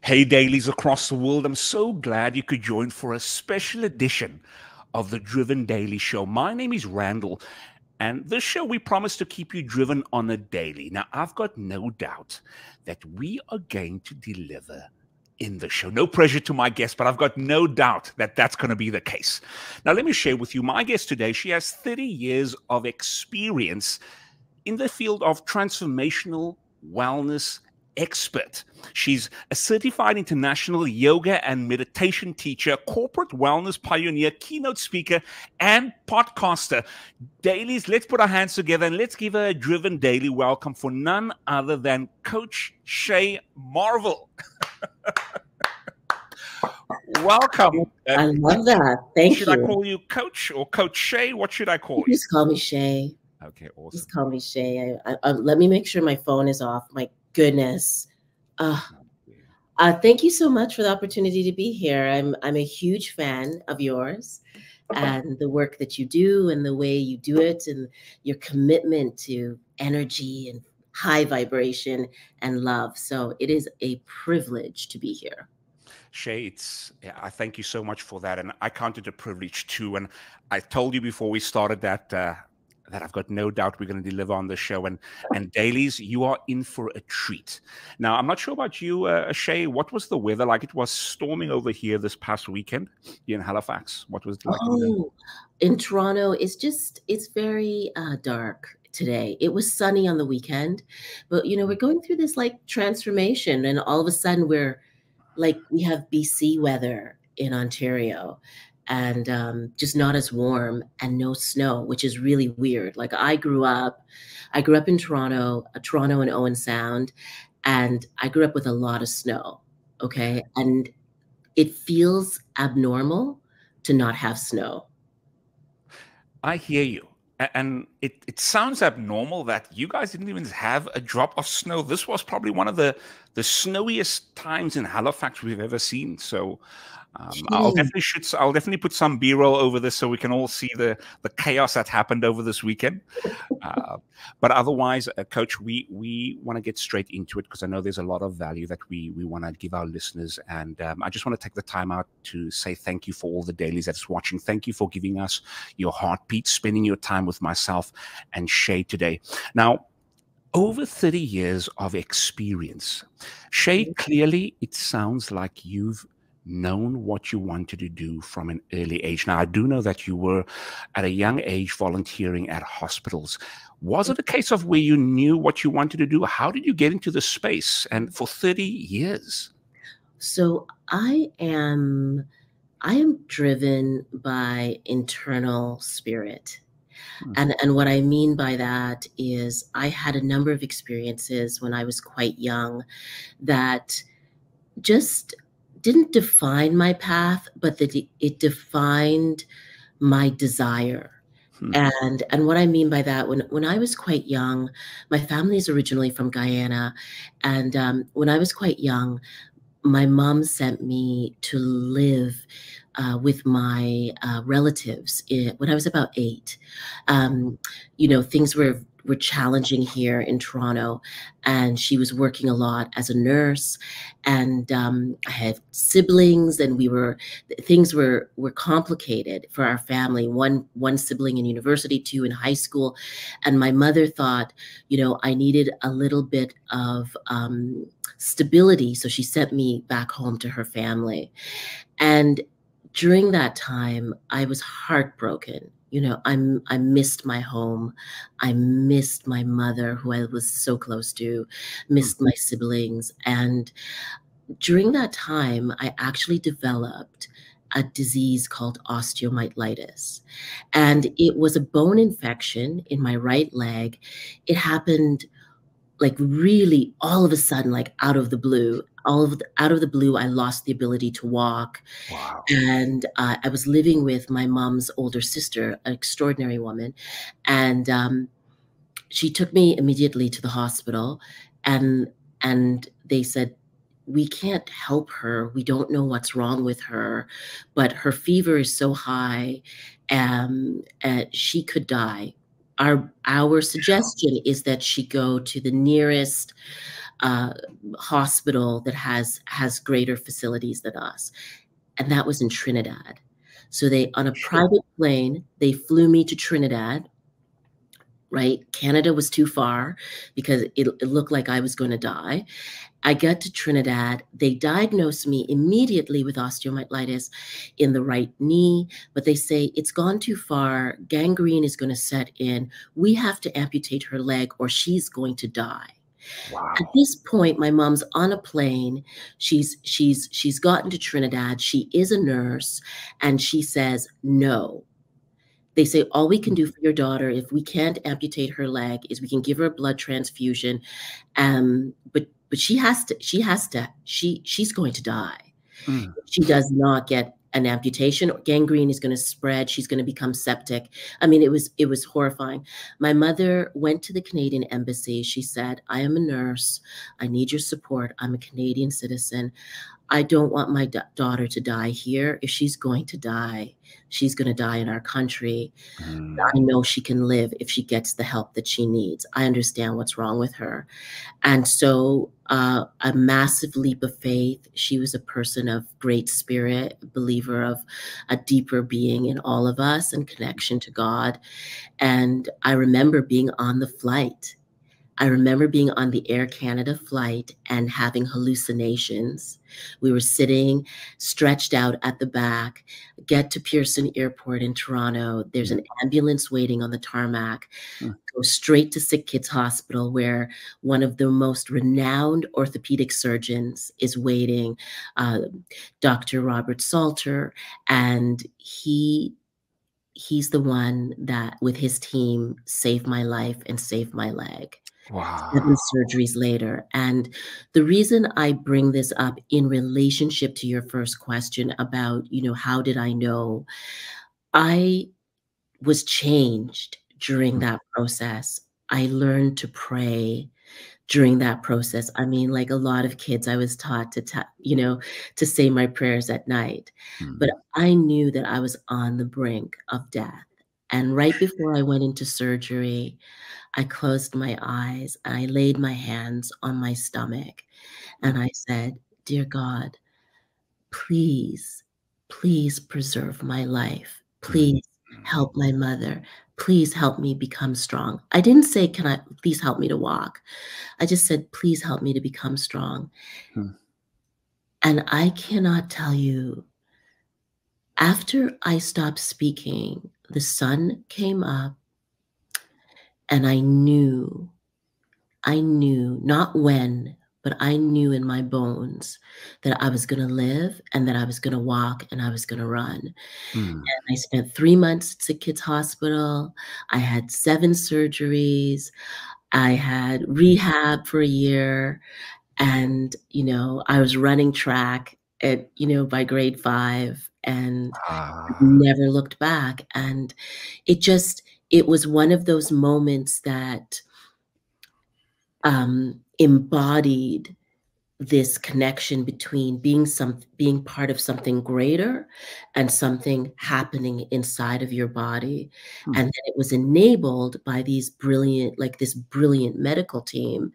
Hey, dailies across the world. I'm so glad you could join for a special edition of the Driven Daily Show. My name is Randall, and this show we promise to keep you driven on a daily. Now, I've got no doubt that we are going to deliver in the show. No pressure to my guest, but I've got no doubt that that's going to be the case. Now, let me share with you my guest today. She has 30 years of experience in the field of transformational wellness expert. She's a certified international yoga and meditation teacher, corporate wellness pioneer, keynote speaker, and podcaster. Dailies, let's put our hands together and let's give her a driven daily welcome for none other than Coach Shay Marville. Welcome. I love that. Thank you. Should I call you Coach or Coach Shay? What should I call you? Just call me Shay. Okay, awesome. Just call me Shay. Let me make sure my phone is off. My goodness. Thank you so much for the opportunity to be here. I'm a huge fan of yours and the work that you do and the way you do it and your commitment to energy and high vibration and love. So it is a privilege to be here. Shay, I thank you so much for that. And I count it a privilege too. And I told you before we started that I've got no doubt we're going to deliver on the show. And dailies, you are in for a treat. Now, I'm not sure about you, Shay. What was the weather like? It was storming over here this past weekend here in Halifax. What was it like? In Toronto, it's very dark today. It was sunny on the weekend, but we're going through this like transformation, and all of a sudden we have BC weather in Ontario. And just not as warm and no snow, which is really weird. Like I grew up in Toronto and Owen Sound, and I grew up with a lot of snow, okay? And it feels abnormal to not have snow. I hear you. And it sounds abnormal that you guys didn't even have a drop of snow. This was probably one of the snowiest times in Halifax we've ever seen. So I'll definitely put some B-roll over this so we can all see the chaos that happened over this weekend. But otherwise, Coach, we want to get straight into it because I know there's a lot of value that we want to give our listeners. And I just want to take the time out to say thank you for all the dailies that's watching. Thank you for giving us your heartbeat, spending your time with myself and Shay today. Now, over 30 years of experience, Shay, clearly it sounds like you've known what you wanted to do from an early age. Now, I do know that you were at a young age volunteering at hospitals. Was it a case of where you knew what you wanted to do? How did you get into the space and for 30 years? So I am driven by internal spirit. And what I mean by that is I had a number of experiences when I was quite young that just didn't define my path, but that it defined my desire. And what I mean by that, when I was quite young, my family is originally from Guyana. And when I was quite young, my mom sent me to live with my relatives when I was about 8. Things were challenging here in Toronto, and she was working a lot as a nurse, and I had siblings, and things were complicated for our family. One sibling in university, 2 in high school, and my mother thought, I needed a little bit of stability, so she sent me back home to her family. And during that time, I was heartbroken. I missed my home. I missed my mother, who I was so close to, missed my siblings. And during that time, I actually developed a disease called osteomyelitis. And it was a bone infection in my right leg. It happened like really all of a sudden, like out of the blue. Out of the blue, I lost the ability to walk. Wow. And I was living with my mom's older sister, an extraordinary woman. And she took me immediately to the hospital. And they said, we can't help her. We don't know what's wrong with her. But her fever is so high, she could die. Our suggestion is that she go to the nearest uh, hospital that has greater facilities than us, and that was in Trinidad. So they, on a Sure. private plane, they flew me to Trinidad. Right, Canada was too far because it looked like I was going to die. I got to Trinidad. They diagnosed me immediately with osteomyelitis in the right knee, but they say it's gone too far. Gangrene is going to set in. We have to amputate her leg or she's going to die. At Wow. this point, my mom's on a plane. She's gotten to Trinidad. She is a nurse, and she says no. They say all we can do for your daughter, if we can't amputate her leg, is we can give her a blood transfusion. But she's going to die. Mm. If she does not get an amputation, gangrene is going to spread. She's going to become septic. I mean, it was horrifying. My mother went to the Canadian embassy. She said, I am a nurse. I need your support. I'm a Canadian citizen. I don't want my daughter to die here. If she's going to die, she's going to die in our country. Mm. I know she can live if she gets the help that she needs. I understand what's wrong with her. And so a massive leap of faith. She was a person of great spirit, a believer of a deeper being in all of us and connection to God. And I remember being on the flight. I remember being on the Air Canada flight and having hallucinations. We were sitting stretched out at the back, get to Pearson Airport in Toronto. There's an ambulance waiting on the tarmac. Mm. Go straight to Sick Kids Hospital, where one of the most renowned orthopedic surgeons is waiting, Dr. Robert Salter, and he's the one that, with his team, saved my life and saved my leg. Wow. 7 surgeries later. And the reason I bring this up in relationship to your first question about, how did I know? I was changed during that process. I learned to pray during that process. I mean, like a lot of kids, I was taught to say my prayers at night. But Mm. I knew that I was on the brink of death. And right before I went into surgery, I closed my eyes and I laid my hands on my stomach and I said, Dear God, please, please preserve my life. Mm. Please help my mother. Please help me become strong. I didn't say, Can I please help me to walk? I just said, Please help me to become strong. Mm. And I cannot tell you, after I stopped speaking, the sun came up and I knew, not when, but I knew in my bones that I was going to live and that I was going to walk and I was going to run. Mm. And I spent 3 months at Sick Kids Hospital. I had 7 surgeries. I had rehab for a year. And, I was running track by grade 5 and Ah. never looked back. And it was one of those moments that embodied this connection between being part of something greater and something happening inside of your body. Mm. And then it was enabled by this brilliant medical team.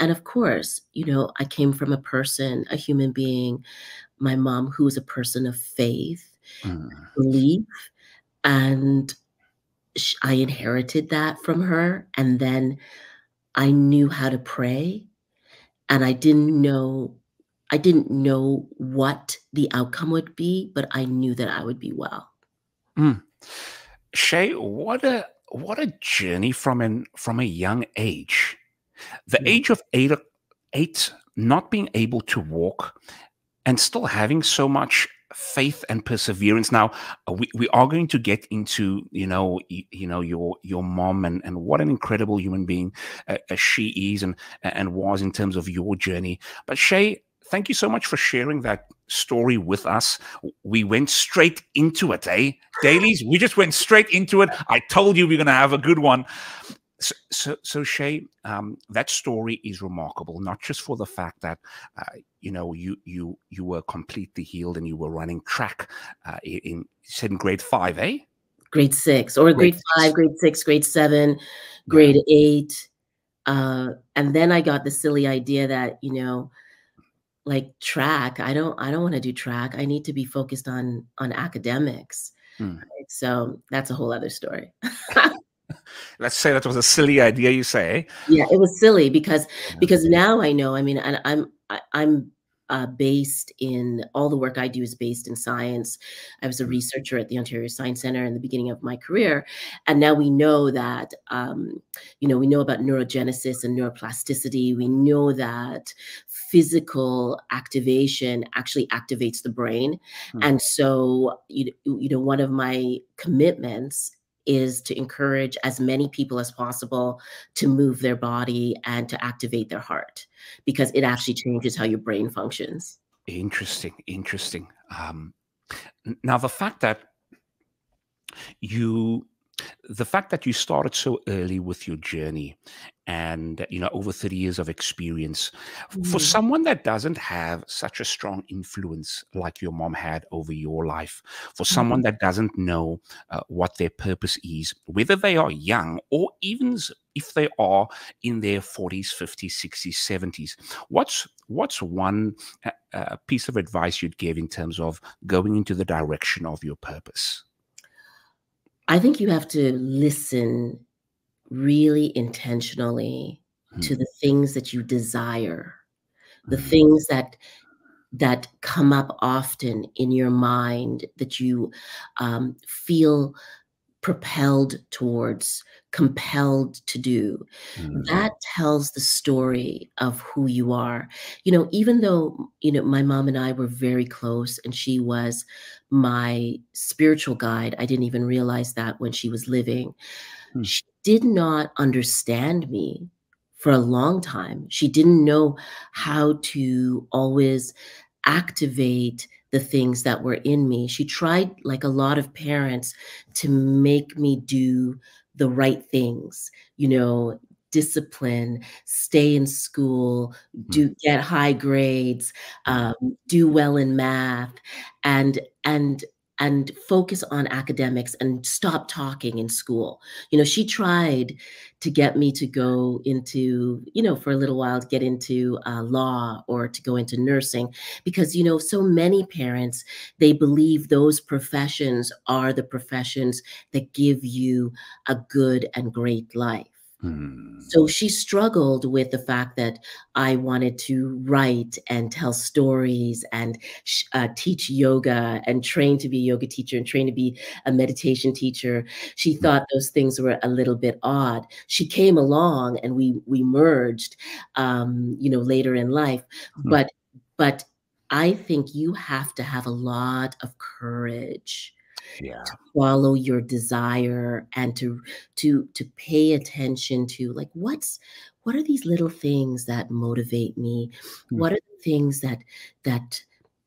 And of course, I came from a human being, my mom, who was a person of faith, Mm. belief, and I inherited that from her. And then I knew how to pray, and I didn't know what the outcome would be, but I knew that I would be well. Mm. Shay, what a journey from a young age. The Yeah. age of 8, not being able to walk and still having so much faith and perseverance. Now, we are going to get into your mom and what an incredible human being she is and was in terms of your journey. But Shay, thank you so much for sharing that story with us. We went straight into it, eh? Dailies, we just went straight into it. I told you we're going to have a good one. So Shay, that story is remarkable, not just for the fact that you were completely healed and you were running track you said in grade 5, eh? Grade 6 or Grade grade 5, 6. grade 6, grade 7, Yeah. grade 8. And then I got the silly idea that, like track, I don't want to do track. I need to be focused on academics. Mm. So that's a whole other story. Let's say that was a silly idea, you say. Yeah, it was silly because Yeah. because now I know. I mean, and I'm based in all the work I do is based in science. I was a Mm, researcher at the Ontario Science Centre in the beginning of my career, and now we know that we know about neurogenesis and neuroplasticity. We know that physical activation actually activates the brain, mm. and so one of my commitments is to encourage as many people as possible to move their body and to activate their heart because it actually changes how your brain functions. Interesting, interesting. Now, you the fact that you started so early with your journey and over 30 years of experience, for Mhm. someone that doesn't have such a strong influence like your mom had over your life, for someone Mhm. that doesn't know what their purpose is, whether they are young or even if they are in their 40s, 50s, 60s, 70s, what's one piece of advice you'd give in terms of going into the direction of your purpose? I think you have to listen really intentionally to Hmm. the things that you desire, the Mm, things that come up often in your mind that you feel propelled towards, compelled to do. mm, That tells the story of who you are. Even though, my mom and I were very close and she was my spiritual guide, I didn't even realize that when she was living. mm, She did not understand me for a long time. She didn't know how to always activate the things that were in me. She tried, like a lot of parents, to make me do the right things, discipline, stay in school, mm, get high grades, mm, do well in math, and and and focus on academics and stop talking in school. She tried to get me to go into, for a little while, to get into law or to go into nursing, because, so many parents, they believe those professions are the professions that give you a good and great life. mm, So she struggled with the fact that I wanted to write and tell stories and teach yoga and train to be a yoga teacher and train to be a meditation teacher. She mm, thought those things were a little bit odd. She came along and we merged, later in life. mm. But I think you have to have a lot of courage Yeah. to follow your desire and to pay attention to, like, what are these little things that motivate me? Mm, What are the things that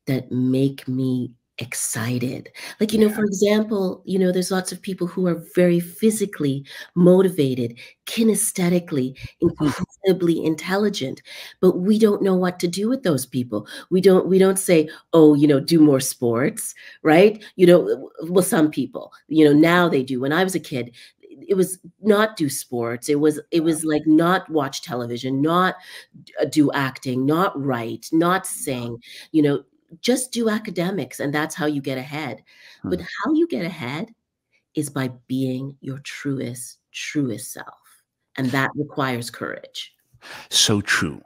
that make me excited? Like, yeah. for example, there's lots of people who are very physically motivated, kinesthetically, Mm, incredibly intelligent, but we don't know what to do with those people. We don't say, oh, do more sports, right? Well, some people, now they do. When I was a kid, it was not do sports. It was like not watch television, not do acting, not write, not sing, you know, just do academics, and that's how you get ahead. But mm. how you get ahead is by being your truest self, and that requires courage. So true.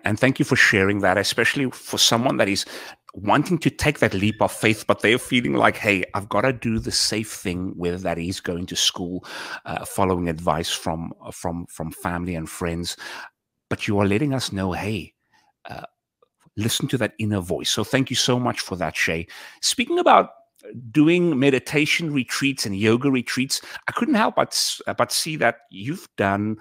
And thank you for sharing that, especially for someone that is wanting to take that leap of faith, but they're feeling like, hey, I've got to do the safe thing, whether that is going to school, following advice from family and friends. But you are letting us know, hey, uh, listen to that inner voice. So thank you so much for that, Shay. Speaking about doing meditation retreats and yoga retreats, I couldn't help but see that you've done.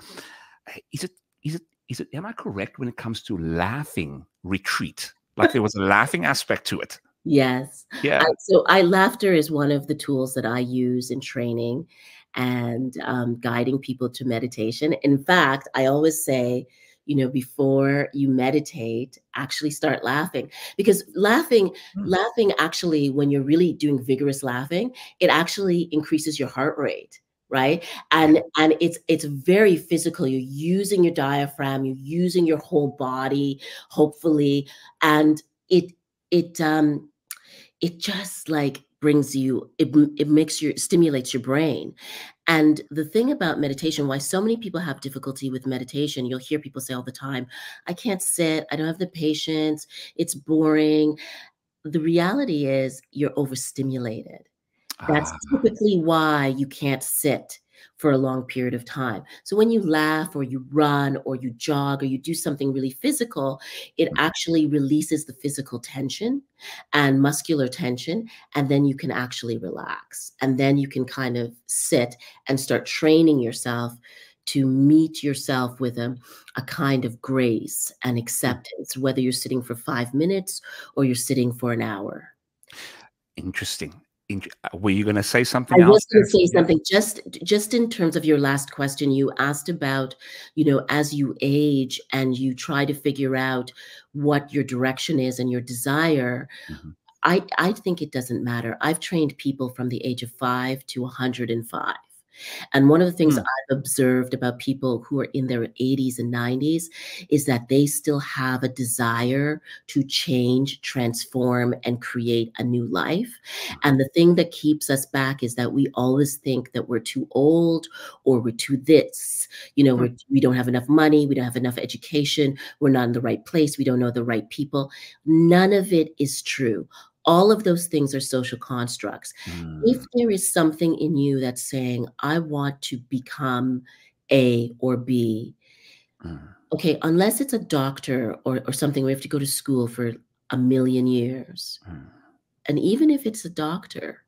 Is it is it is it? Am I correct when it comes to laughing retreat? Like there was a laughing aspect to it. Yes. Yeah. Laughter is one of the tools that I use in training and guiding people to meditation. In fact, I always say, before you meditate, actually start laughing, because Mm. laughing actually, when you're really doing vigorous laughing, it actually increases your heart rate. right? Yeah. And it's very physical. You're using your diaphragm, you're using your whole body, hopefully, and it it just like brings you it makes your stimulates your brain. And the thing about meditation, why so many people have difficulty with meditation, you'll hear people say all the time, I can't sit, I don't have the patience, it's boring. The reality is you're overstimulated. That's Ah. typically why you can't sit for a long period of time. So when you laugh or you run or you jog or you do something really physical, it actually releases the physical tension and muscular tension, and then you can actually relax. And then you can kind of sit and start training yourself to meet yourself with a kind of grace and acceptance, whether you're sitting for 5 minutes or you're sitting for an hour. Interesting. Were you going to say I something else was going there? to say Yeah. something just in terms of your last question. You asked about, as you age and you try to figure out what your direction is and your desire. Mhm. I think it doesn't matter. I've trained people from the age of 5 to 105. And one of the things Mm. I've observed about people who are in their 80s and 90s is that they still have a desire to change, transform, and create a new life. And the thing that keeps us back is that we always think that we're too old or we're too this. Mm. We don't have enough money, we don't have enough education, we're not in the right place, we don't know the right people. None of it is true. All of those things are social constructs. If Mm. there is something in you that's saying, I want to become A or B, Mm. okay, unless it's a doctor or something where you have to go to school for a million years, Mm. and even if it's a doctor,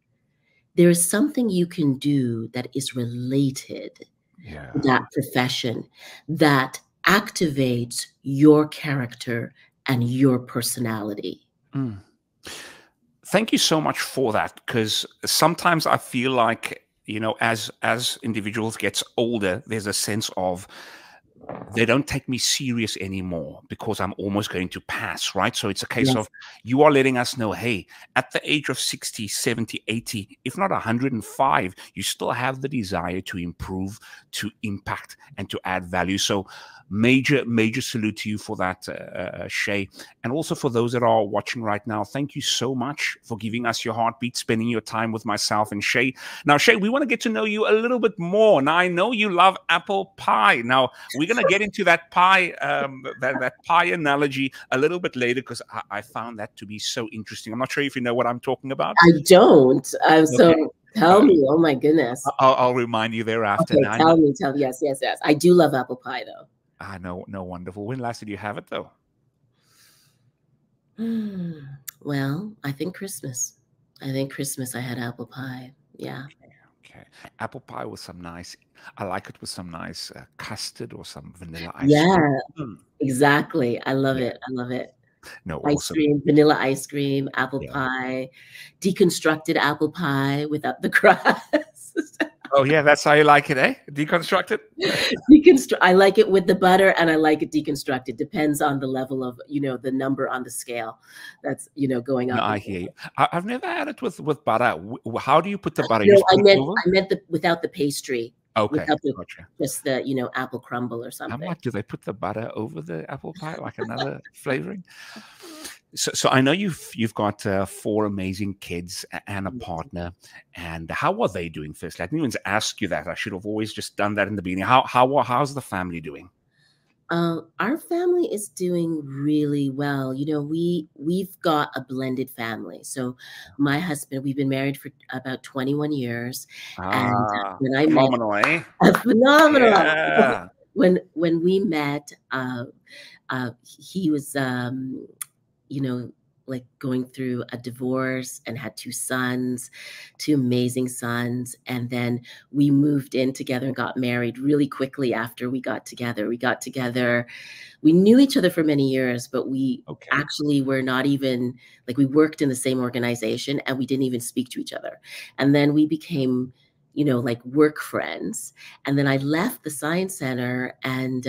there is something you can do that is related to Yeah. that profession that activates your character and your personality. Mm. Thank you so much for that, because sometimes I feel like, as individuals gets older, there's a sense of they don't take me serious anymore because I'm almost going to pass, right? So it's a case Yes. of you are letting us know, hey, at the age of 60, 70, 80, if not 105, you still have the desire to improve, to impact, and to add value. So major, major salute to you for that, Shay. And also for those that are watching right now, thank you so much for giving us your heartbeat, spending your time with myself and Shay. Now, Shay, we want to get to know you a little bit more. Now, I know you love apple pie. Now, we're going to get into that pie, that pie analogy a little bit later, because I found that to be so interesting. I'm not sure if you know what I'm talking about. I don't. Okay. So tell Uh, me. Oh my goodness. I'll remind you thereafter. Okay, Now, I know, tell me. Yes, yes, yes. I do love apple pie though. I know, no, wonderful. When last did you have it, though? Well, I think Christmas. I think Christmas I had apple pie. Yeah. Okay. Apple pie with some nice, I like it with some nice custard or some vanilla ice Yeah, cream. Mm. exactly. I love Yeah. it. I love it. No, Ice awesome. cream, vanilla ice cream, apple Yeah. pie, deconstructed apple pie without the crust. Oh, yeah. That's how you like it, eh? Deconstructed? I like it with the butter and I like it deconstructed. Depends on the level of, the number on the scale that's, going No, up I and hear down. you. I've never had it with butter. How do you put the butter? You No, just put it over? I meant the without the pastry, Okay, without the gotcha. just the, apple crumble or I'm something. like, do they put the butter over the apple pie like another flavoring? So I know you've got 4 amazing kids and a partner, and how are they doing? Firstly, I didn't even ask you that. I should have always just done that in the beginning. How's the family doing? Our family is doing really well. We've got a blended family. So my husband, we've been married for about 21 years, and Ah, when I met phenomenal, eh? phenomenal. Yeah. When we met, he was you know, like going through a divorce and had 2 sons, 2 amazing sons. And then we moved in together and got married really quickly after we got together. We knew each other for many years, but we Okay. actually were not even like we worked in the same organization and we didn't even speak to each other. And then we became, like work friends. And then I left the science center and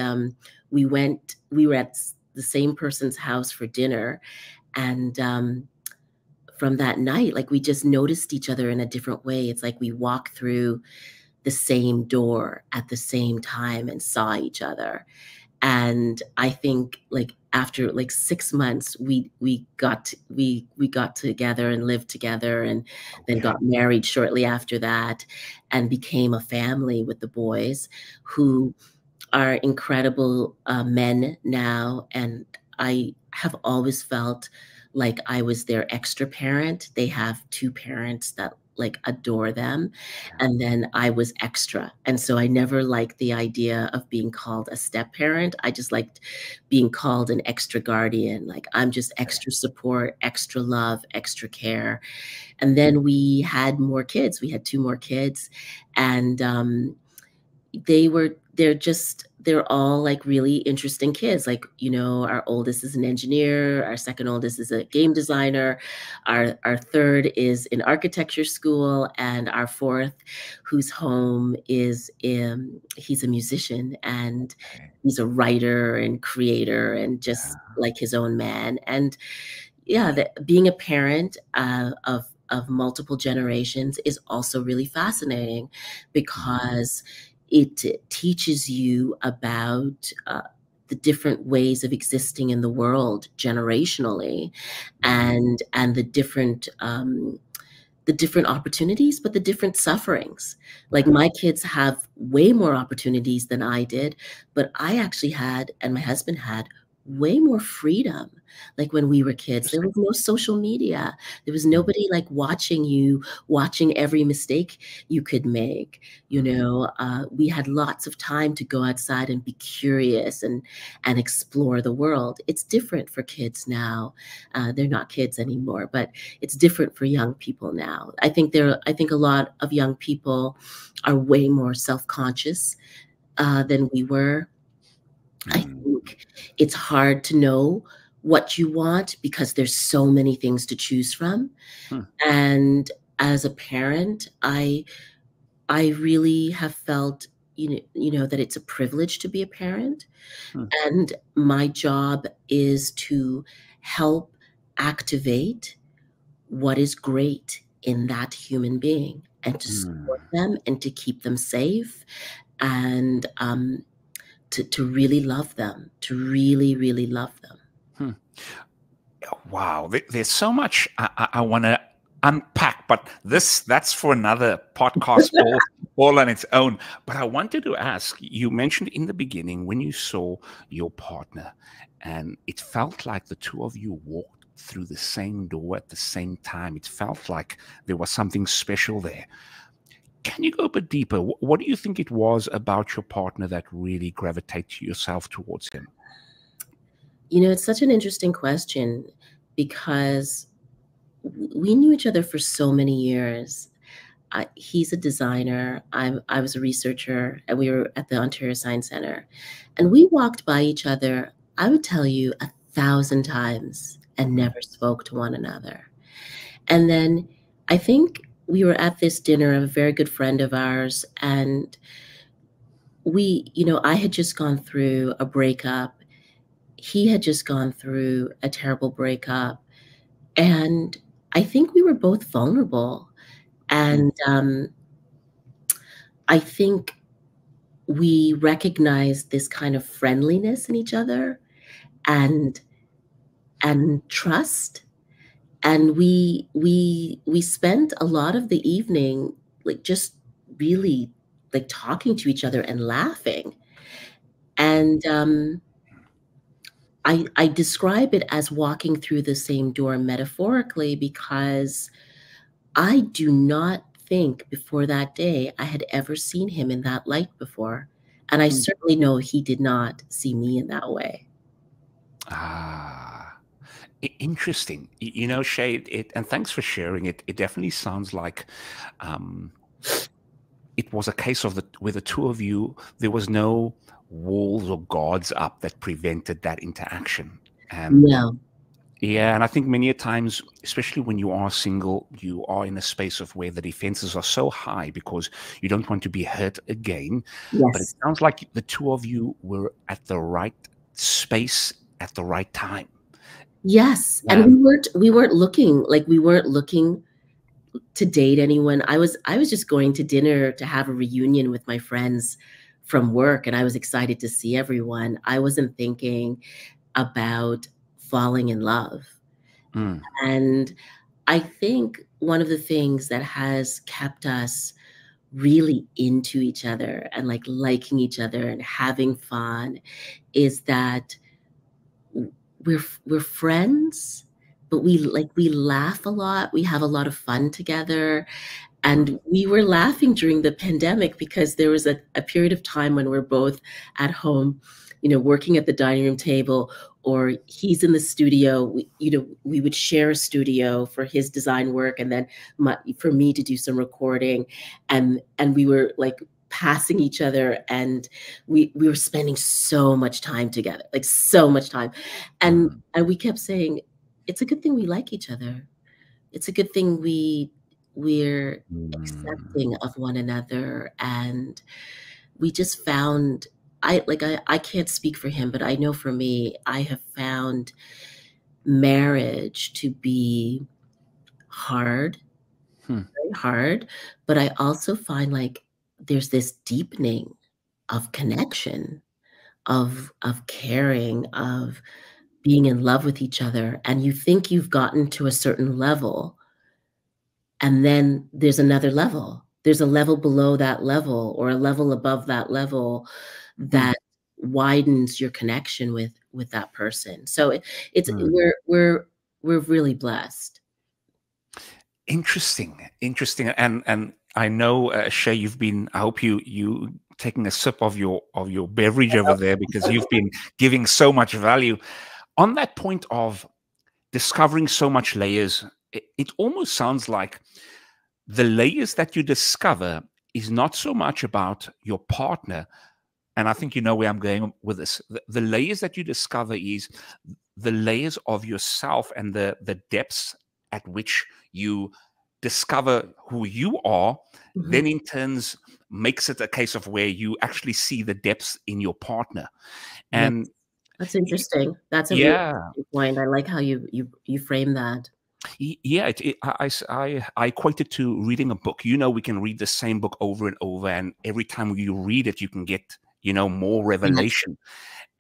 we were at the same person's house for dinner and from that night, like we just noticed each other in a different way. It's like we walk through the same door at the same time and saw each other. And I think like after like 6 months, we got together and lived together, and then Okay. got married shortly after that, and became a family with the boys, who are incredible men now. And I have always felt like I was their extra parent. They have two parents that like adore them. And then I was extra. And so I never liked the idea of being called a step parent. I just liked being called an extra guardian. Like I'm just extra support, extra love, extra care. And then we had more kids. We had two more kids. And they're all like really interesting kids. Like, you know, our oldest is an engineer, our second oldest is a game designer, our third is in architecture school, and our fourth, who's home, is he's a musician, and Okay. he's a writer and creator and just Yeah. like his own man. And yeah, being a parent of multiple generations is also really fascinating, Mm, because it teaches you about the different ways of existing in the world generationally, mm, and the different opportunities, but the different sufferings. Like yeah. my kids have way more opportunities than I did, but I actually had, and my husband had, way more freedom. Like when we were kids, there Interesting. was no social media. There was Mm, nobody like watching you, watching every mistake you could make. You mm, know, we had lots of time to go outside and be curious and explore the world. It's different for kids now. They're not kids anymore, but it's different for young people now. I think a lot of young people are way more self-conscious than we were. I mm, think it's hard to know what you want because there's so many things to choose from. mm, And as a parent, I really have felt, you know, that it's a privilege to be a parent. mm, And my job is to help activate what is great in that human being, and to support mm, them and to keep them safe, and to really love them, to really, really love them. mm. Wow, there's so much I want to unpack, but that's for another podcast all on its own. But I wanted to ask, you mentioned in the beginning when you saw your partner, and it felt like the two of you walked through the same door at the same time. It felt like there was something special there. Can you go a bit deeper? What do you think it was about your partner that really gravitated yourself towards him? You know, it's such an interesting question, because we knew each other for so many years. He's a designer. I was a researcher, and we were at the Ontario Science Center. And we walked by each other, I would tell you, 1,000 times, and Mm, never spoke to one another. And then I think we were at this dinner of a very good friend of ours, and I had just gone through a breakup. He had just gone through a terrible breakup. And I think we were both vulnerable. mm, And I think we recognized this kind of friendliness in each other, and trust. And we spent a lot of the evening like just really like talking to each other and laughing. And I describe it as walking through the same door metaphorically, because I do not think before that day I had ever seen him in that light before. And I mm. certainly know he did not see me in that way. Ah, interesting. You know, Shay, and thanks for sharing it. It definitely sounds like um, it was a case of where the two of you, there was no walls or guards up that prevented that interaction. And No. yeah, and I think many a times, especially when you are single, you are in a space of where the defenses are so high because you don't want to be hurt again. But it Yes. sounds like the two of you were at the right space at the right time. Yes. And Yeah. we weren't looking, like we weren't looking to date anyone. I was just going to dinner to have a reunion with my friends from work, and I was excited to see everyone. I wasn't thinking about falling in love. Mm, And I think one of the things that has kept us really into each other and like liking each other and having fun is that we're friends, but we laugh a lot. We have a lot of fun together. mm, And we were laughing during the pandemic because there was a period of time when we're both at home, working at the dining room table, or he's in the studio. We would share a studio for his design work, and then for me to do some recording, and we were like passing each other, and we were spending so much time together, like so much time, and mm, and we kept saying, it's a good thing we like each other. It's a good thing we're mm, accepting of one another, and we just found, I can't speak for him, but I know for me, I have found marriage to be hard, mm, very hard, but I also find like there's this deepening of connection, of caring, of being in love with each other, and you think you've gotten to a certain level. And then there's another level. There's a level below that level, or a level above that level, mm, that widens your connection with that person. So it's mm. we're really blessed. Interesting, and I know, Shay, you've been. I hope you taking a sip of your beverage over there, because you've been giving so much value on that point of discovering so much layers. It almost sounds like the layers that you discover is not so much about your partner. And I think you know where I'm going with this. The layers that you discover is the layers of yourself, and the depths at which you discover who you are, Mhm. then in turns makes it a case of where you actually see the depths in your partner. Yes, And that's interesting. That's a really yeah, interesting point. I like how you frame that. yeah, I equate it to reading a book. We can read the same book over and over, and every time you read it, you can get more Yes, revelation.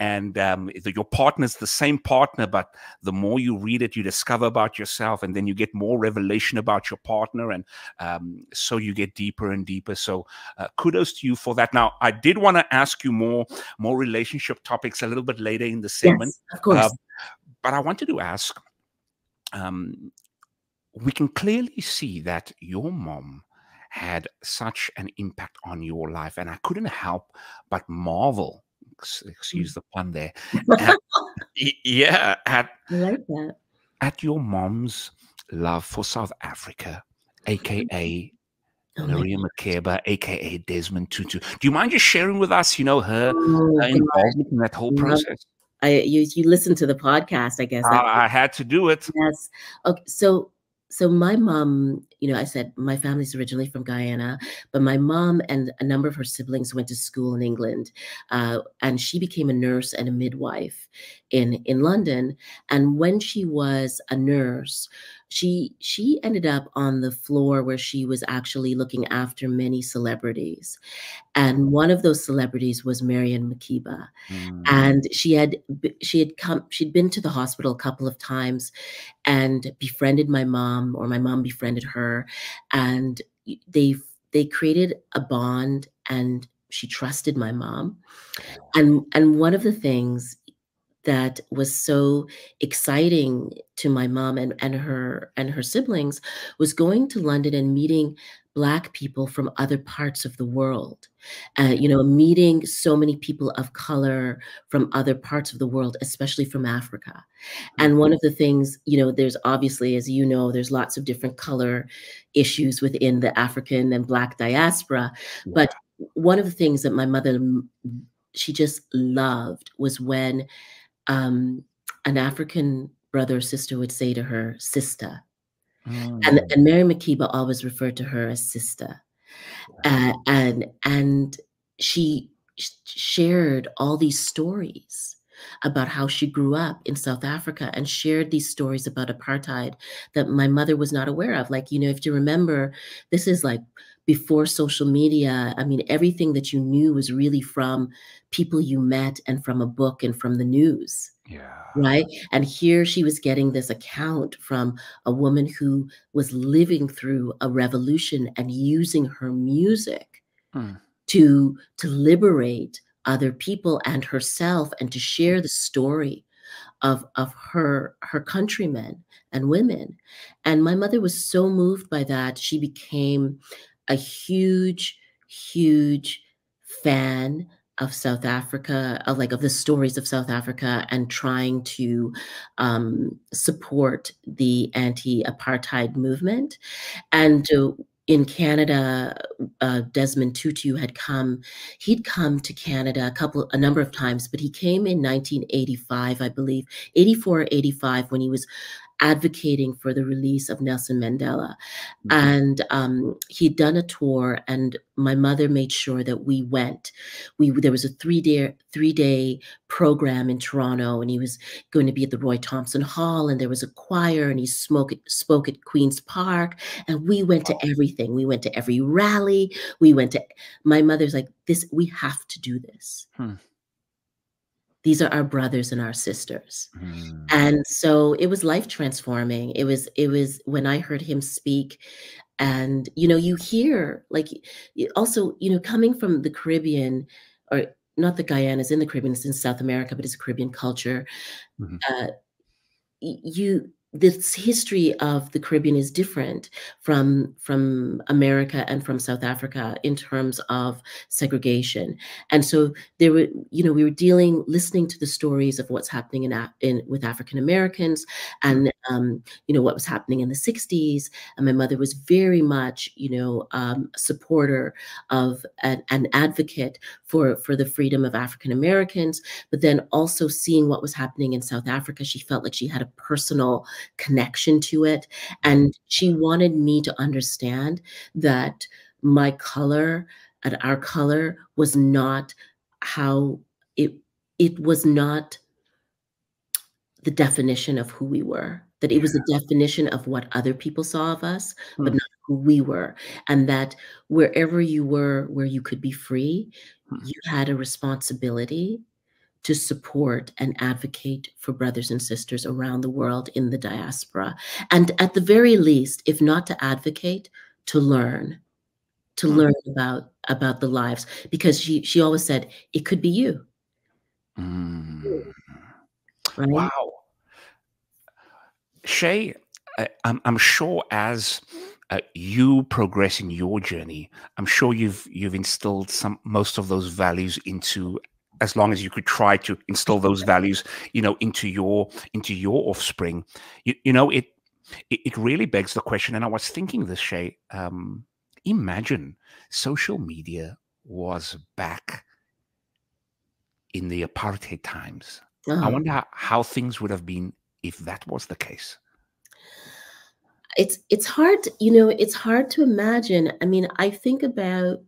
And your partner's the same partner, but the more you read it, you discover about yourself, and then you get more revelation about your partner, and so you get deeper and deeper. So kudos to you for that. Now, I did want to ask you more relationship topics a little bit later in the segment, yes, of uh, course. but I wanted to ask. Um, we can clearly see that your mom had such an impact on your life, and I couldn't help but marvel. Excuse Mm. the pun there. At, yeah, I like that. at your mom's love for South Africa, aka Oh my Miriam god. Makeba, aka Desmond Tutu. Do you mind just sharing with us, her Oh god. involvement in that whole Love process? you listen to the podcast, I guess. That I had to do it. Yes. Okay. So my mom, I said my family's originally from Guyana, but my mom and a number of her siblings went to school in England, and she became a nurse and a midwife in London. And when she was a nurse, she ended up on the floor where she was actually looking after many celebrities. And one of those celebrities was Marian Makeba. Mm, And she'd been to the hospital a couple of times and befriended my mom, or my mom befriended her, and they created a bond, and she trusted my mom. And one of the things that was so exciting to my mom and her siblings was going to London and meeting Black people from other parts of the world. Meeting so many people of color from other parts of the world, especially from Africa. mm, And one of the things, there's obviously, as you know, there's lots of different color issues within the African and Black diaspora. yeah. But one of the things that my mother, she just loved was when an African brother or sister would say to her, sister. Mm, And Mary Makeba always referred to her as sister. And she shared all these stories. about how she grew up in South Africa and shared these stories about apartheid that my mother was not aware of. Like, if you remember, this is like before social media. I mean, everything that you knew was really from people you met and from a book and from the news. Yeah. Right. And here she was getting this account from a woman who was living through a revolution and using her music Mm. to liberate other people and herself and to share the story of her countrymen and women. And my mother was so moved by that, she became a huge, huge fan of South Africa, of the stories of South Africa, and trying to support the anti-apartheid movement. And in Canada, Desmond Tutu had come. He'd come to Canada a number of times, but he came in 1985, I believe, 84 or 85, when he was advocating for the release of Nelson Mandela. Mm. And he'd done a tour, and my mother made sure that we went. There was a three-day program in Toronto, and he was going to be at the Roy Thompson Hall, and there was a choir, and he spoke at Queen's Park, and we went to everything. We went to every rally. My mother's like, we have to do this. Hmm. These are our brothers and our sisters. Mm. And so it was life transforming. It was when I heard him speak, and you hear, like, also, coming from the Caribbean, or not that Guyana's in the Caribbean, it's in South America, but it's a Caribbean culture. Mhm. This history of the Caribbean is different from America and from South Africa in terms of segregation. And so we were listening to the stories of what's happening with African Americans, and what was happening in the 60s. And my mother was very much, a supporter of an advocate for the freedom of African Americans, but then also seeing what was happening in South Africa, she felt like she had a personal connection to it. And she wanted me to understand that my color and our color was not how it was not the definition of who we were, that it was the definition of what other people saw of us, but Mm. not who we were. And that wherever you were, where you could be free, you had a responsibility to support and advocate for brothers and sisters around the world in the diaspora. And at the very least, if not to advocate, to learn about the lives, because she always said, it could be you. Mm. Right? Wow. Shay, I'm sure as you progress in your journey, I'm sure you've instilled most of those values into, as long as you could try to instill those values, into your offspring. It really begs the question, and I was thinking this, Shay. Imagine social media was back in the apartheid times. I Oh, wonder how things would have been if that was the case. it's hard to imagine. I mean, I think about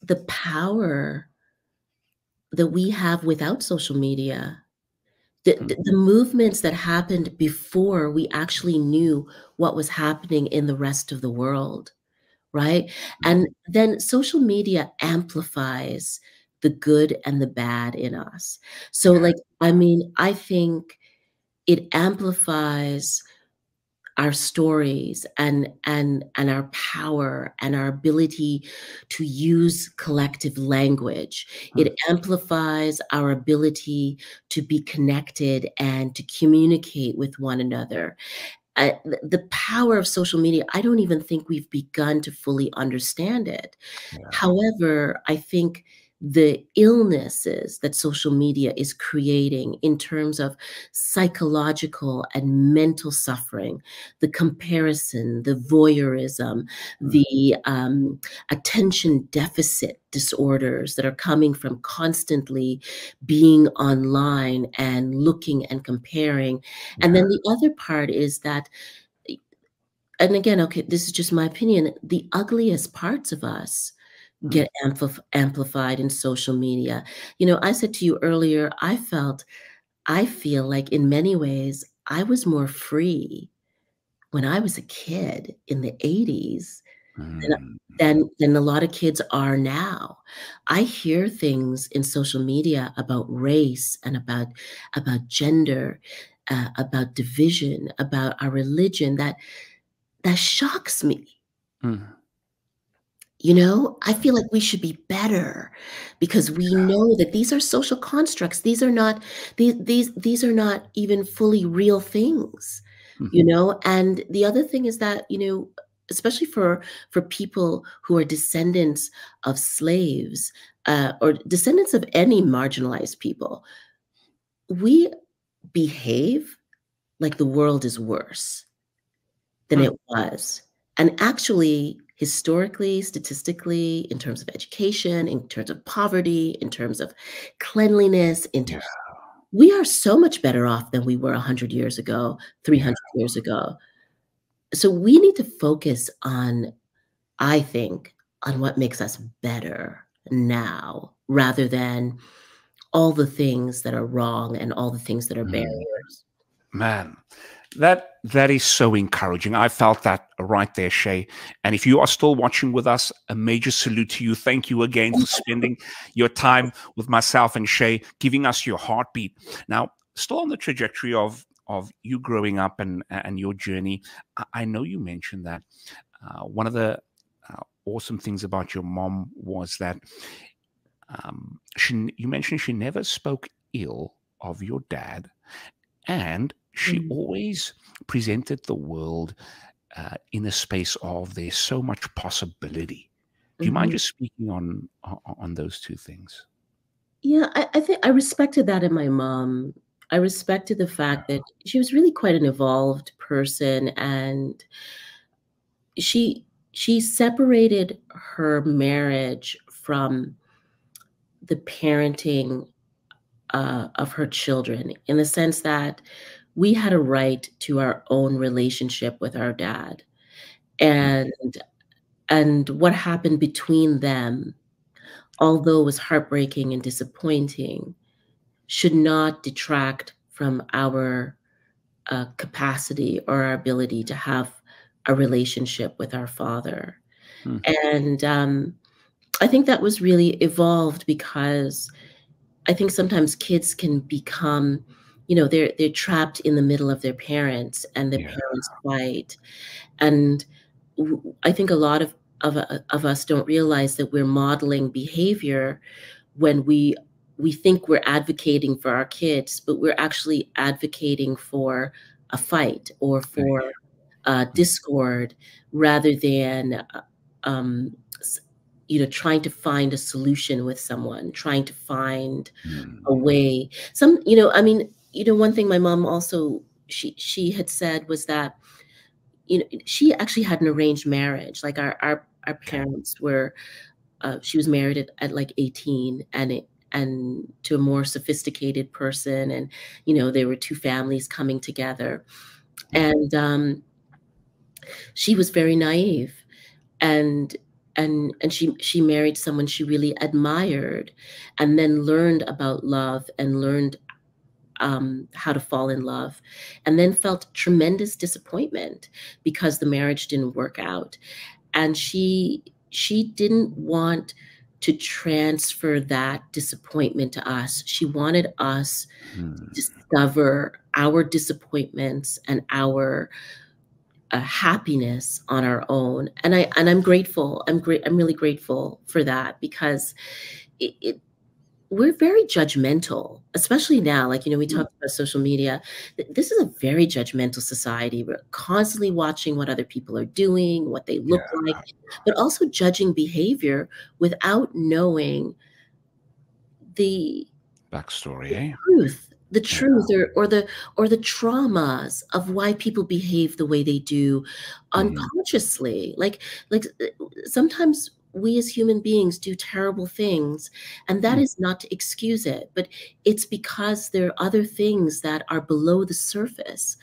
the power that we have without social media. Mm. The movements that happened before we actually knew what was happening in the rest of the world, right? Mm. And then social media amplifies the good and the bad in us. So, Yeah. like, I mean, I think it amplifies our stories and our power and our ability to use collective language. Mm. It amplifies our ability to be connected and to communicate with one another. The power of social media, I don't even think we've begun to fully understand it. Yeah. However, I think the illnesses that social media is creating in terms of psychological and mental suffering, the comparison, the voyeurism, Mm. the attention deficit disorders that are coming from constantly being online and looking and comparing. And Yeah. then the other part is that, and again, okay, this is just my opinion, the ugliest parts of us get amplified in social media. I said to you earlier, I feel like in many ways I was more free when I was a kid in the 80s than Mm. than a lot of kids are now. I hear things in social media about race and about gender, about division, about our religion that shocks me. Mm. I feel like we should be better because we know that these are social constructs. These are not these are not even fully real things, Mhm. And the other thing is that, especially for people who are descendants of slaves, or descendants of any marginalized people, we behave like the world is worse than Mm. it was. And actually, historically, statistically, in terms of education, in terms of poverty, in terms of cleanliness, Yeah, we are so much better off than we were 100 years ago, yeah. 300 years ago. So we need to focus on, I think, on what makes us better now rather than all the things that are wrong and all the things that are Mm. barriers. Man, that is so encouraging. I felt that right there, Shay. And if you are still watching with us, a major salute to you. Thank you again for spending your time with myself and Shay, giving us your heartbeat. Now, still on the trajectory of you growing up and your journey, I know you mentioned that one of the awesome things about your mom was that you mentioned she never spoke ill of your dad, and she Mhm. always presented the world in a space of there's so much possibility. Do you mind Mhm. just speaking on those two things? Yeah, I think I respected that in my mom. I respected the fact that she was really quite an evolved person, and she separated her marriage from the parenting, of her children, in the sense that we had a right to our own relationship with our dad, Mm, and what happened between them, although it was heartbreaking and disappointing, should not detract from our capacity or our ability to have a relationship with our father. mm, And I think that was really evolved because I think sometimes kids can become, they're trapped in the middle of their parents and their yeah. parents fight. And I think a lot of us don't realize that we're modeling behavior when we think we're advocating for our kids, but we're actually advocating for a fight or Hey, for mm, discord rather than um, s- trying to find a solution with someone, trying to find a mm, way. I mean, one thing my mom also she had said was that she actually had an arranged marriage. Like our okay. parents were she was married at like 18, and to a more sophisticated person, and there were two families coming together, Mm, and she was very naive, and she married someone she really admired, and then learned about love and learned how to fall in love, and then felt tremendous disappointment because the marriage didn't work out, and she didn't want to transfer that disappointment to us. She wanted us to mm, discover our disappointments and our happiness on our own. And I'm grateful. I'm really grateful for that because it we're very judgmental, especially now. Like, we mm, talked about social media. This is a very judgmental society. We're constantly watching what other people are doing, what they look yeah. like, but also judging behavior without knowing the Backstory, eh? the Yeah. truth, or the traumas of why people behave the way they do Mhm, unconsciously. Like sometimes we as human beings do terrible things, and that mm, is not to excuse it, but it's because there are other things that are below the surface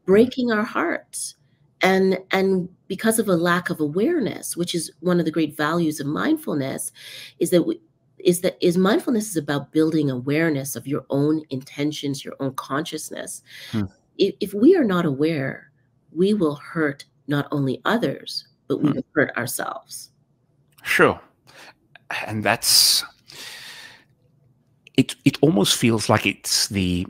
mm, breaking our hearts. and because of a lack of awareness, which is one of the great values of mindfulness, is that mindfulness is about building awareness of your own intentions, your own consciousness. Hmm. If we are not aware, we will hurt not only others, but we Hmm. will hurt ourselves. Sure. And that's it. It almost feels like it's the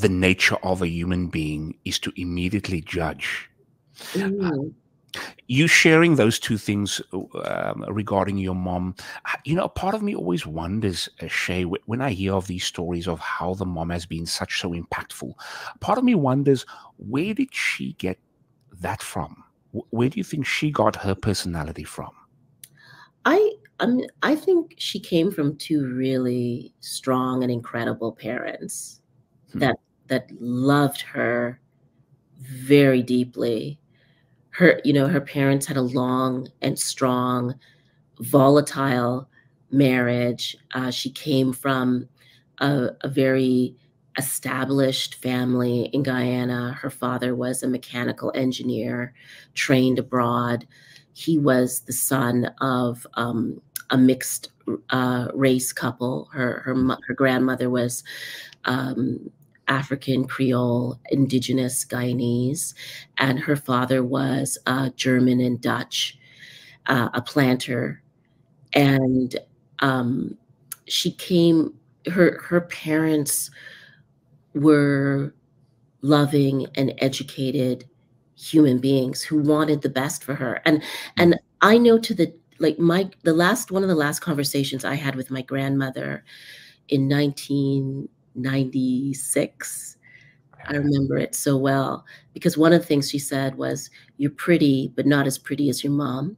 nature of a human being is to immediately judge. Mm. You sharing those two things regarding your mom, a part of me always wonders, Shay, when I hear of these stories of how the mom has been so impactful, part of me wonders, where did she get that from? Where do you think she got her personality from? I think she came from two really strong and incredible parents Hmm. that loved her very deeply. Her parents had a long and strong, volatile marriage. She came from a very established family in Guyana. Her father was a mechanical engineer, trained abroad. He was the son of a mixed race couple. Her grandmother was um, African Creole, indigenous Guyanese, and her father was German and Dutch, a planter. And um, she came. Her parents were loving and educated human beings who wanted the best for her. Hmm. And I know to the like my the last one of the last conversations I had with my grandmother in 1996. I Okay. remember it so well because one of the things she said was, "You're pretty, but not as pretty as your mom.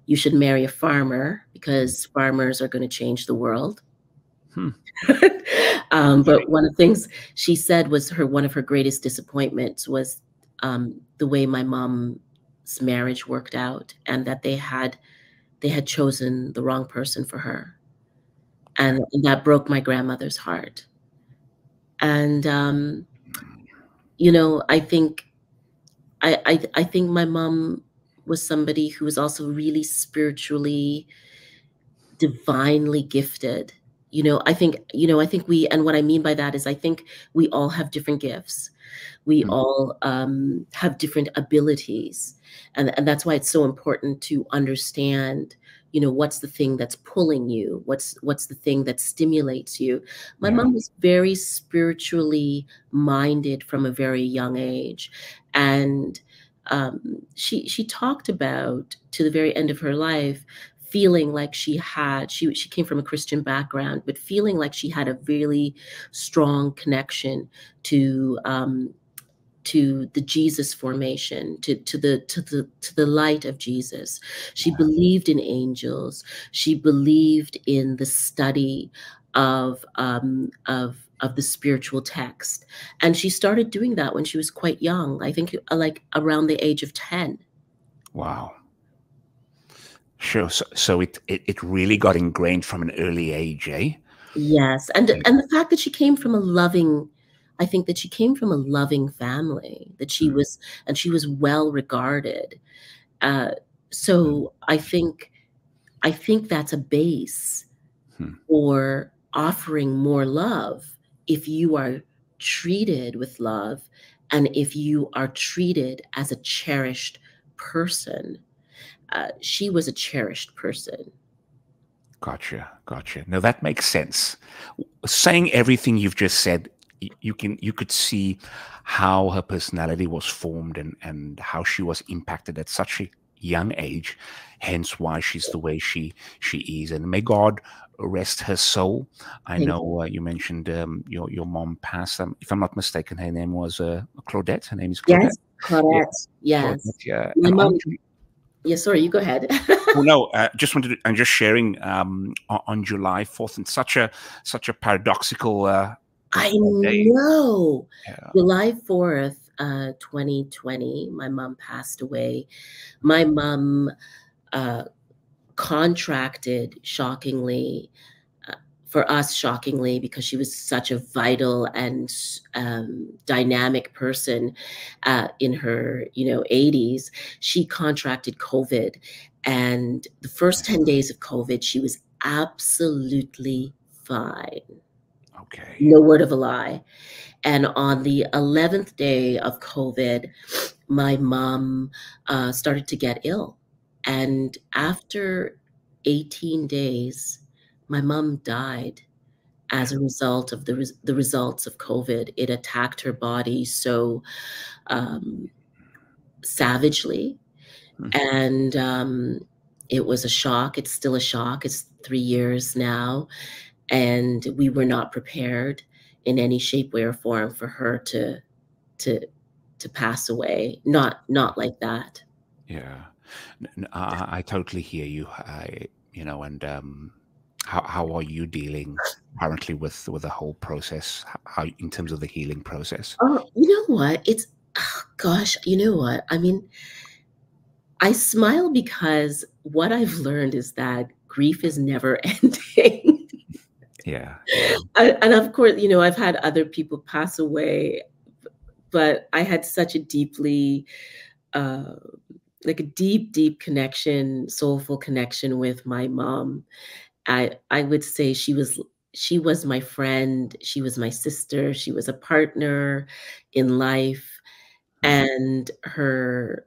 You should marry a farmer because farmers are going to change the world." Hmm. But one of the things she said was one of her greatest disappointments was the way my mom's marriage worked out, and that they had chosen the wrong person for her, Okay. and that broke my grandmother's heart. And I think I think my mom was somebody who was also really spiritually, divinely gifted. I think we, and what I mean by that is I think we all have different gifts. We Hmm. all have different abilities, and that's why it's so important to understand, what's the thing that's pulling you, what's the thing that stimulates you. My Yeah. mom was very spiritually minded from a very young age, and she talked about, to the very end of her life, feeling like she came from a Christian background, but feeling like she had a really strong connection to the Jesus formation, to the light of Jesus. She believed in angels. She believed in the study of the spiritual text, and she started doing that when she was quite young. I think like around the age of 10. Wow. Sure. So it really got ingrained from an early age, eh? Yes, and the fact that she came from a loving I think that she came from a loving family, that Hmm. she was well regarded. Uh, Hmm. so I think that's a base Hmm. for offering more love if you are treated with love and if you are treated as a cherished person. She was a cherished person. Gotcha. Gotcha. No, that makes sense. Saying everything you've just said, you could see how her personality was formed and how she was impacted at such a young age, hence why she's the way she is. And may God rest her soul. I Thank you. know you mentioned your mom passed. If I'm not mistaken, her name was Claudette. Her name is Claudette. Yes, Yeah, Claudette. Yes. Claudette. Yeah, My and mom. on Yeah, sorry, you go ahead. well, no, just wanted to, I'm just sharing on July 4th, and such a paradoxical I day. know. Yeah. July 4th, 2020, my mom passed away. My mom uh, contracted, shockingly, for us, shockingly, because she was such a vital and dynamic person in her, 80s, she contracted COVID. And the first 10 days of COVID, she was absolutely fine. Okay. No word of a lie. And on the 11th day of COVID, my mom started to get ill. And after 18 days, my mom died as a result of the results of COVID. It attacked her body so um, savagely. Mm. And it was a shock. It's still a shock. It's 3 years now. And we were not prepared in any shape, way, or form for her to to pass away. Not like that. Yeah. I totally hear you. And how are you dealing currently with the whole process? How in terms of the healing process? Oh, you know what? It's gosh, you know what? I mean, I smile because what I've learned is that grief is never ending. Yeah, yeah. And of course, I've had other people pass away, but I had such a deeply uh like a deep, deep connection, soulful connection with my mom. I would say she was my friend, she was my sister, she was a partner in life. Mm, And her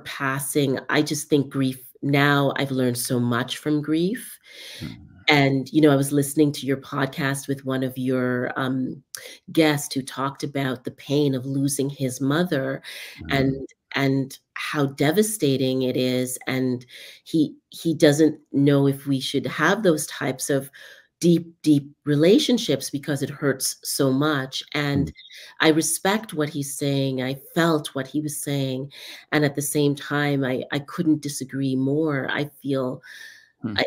passing, I just think grief, now I've learned so much from grief. mm, And, I was listening to your podcast with one of your guests who talked about the pain of losing his mother, and mm, how devastating it is. And he doesn't know if we should have those types of deep, deep relationships because it hurts so much. mm, And I respect what he's saying. I felt what he was saying. And at the same time, I couldn't disagree more. I feel mm, I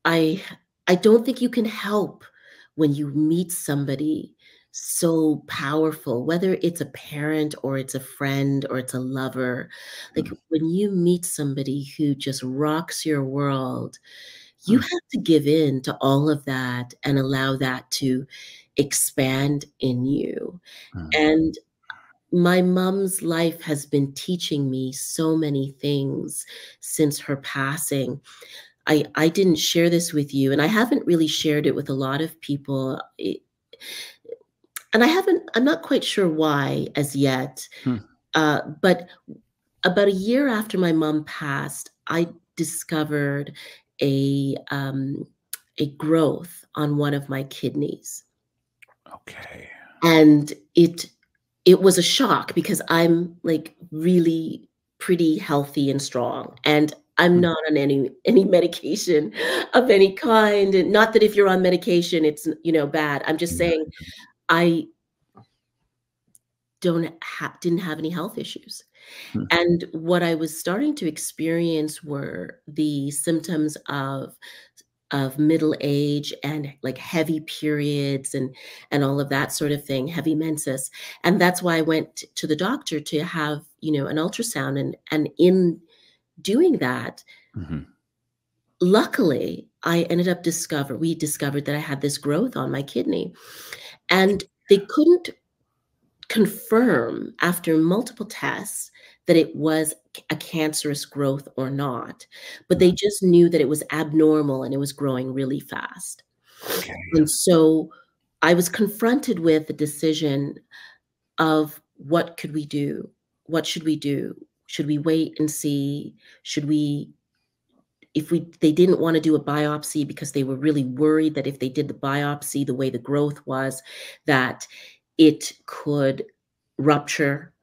I I don't think you can help when you meet somebody so powerful, whether it's a parent or it's a friend or it's a lover. Like mm, when you meet somebody who just rocks your world, you mm, have to give in to all of that and allow that to expand in you. mm. And my mom's life has been teaching me so many things since her passing. I didn't share this with you, and I haven't really shared it with a lot of people, and I'm not quite sure why as yet, Mm. but about a year after my mom passed, I discovered a, um, a growth on one of my kidneys, Okay. and it was a shock because I'm, like, really pretty healthy and strong, and I'm Mm, not on any medication of any kind. And not that if you're on medication, it's, bad. I'm just yeah. saying I didn't have any health issues. Mm, And what I was starting to experience were the symptoms of middle age, and like heavy periods, and all of that sort of thing, heavy menses. And that's why I went to the doctor to have, an ultrasound. And in doing that, mhm. luckily, we discovered that I had this growth on my kidney. And they couldn't confirm after multiple tests that it was a cancerous growth or not, but they Mhm. just knew that it was abnormal and it was growing really fast. Okay. And so I was confronted with the decision of, what could we do? What should we do? Should we wait and see? Should we, if we they didn't want to do a biopsy because they were really worried that if they did the biopsy the way the growth was, that it could rupture,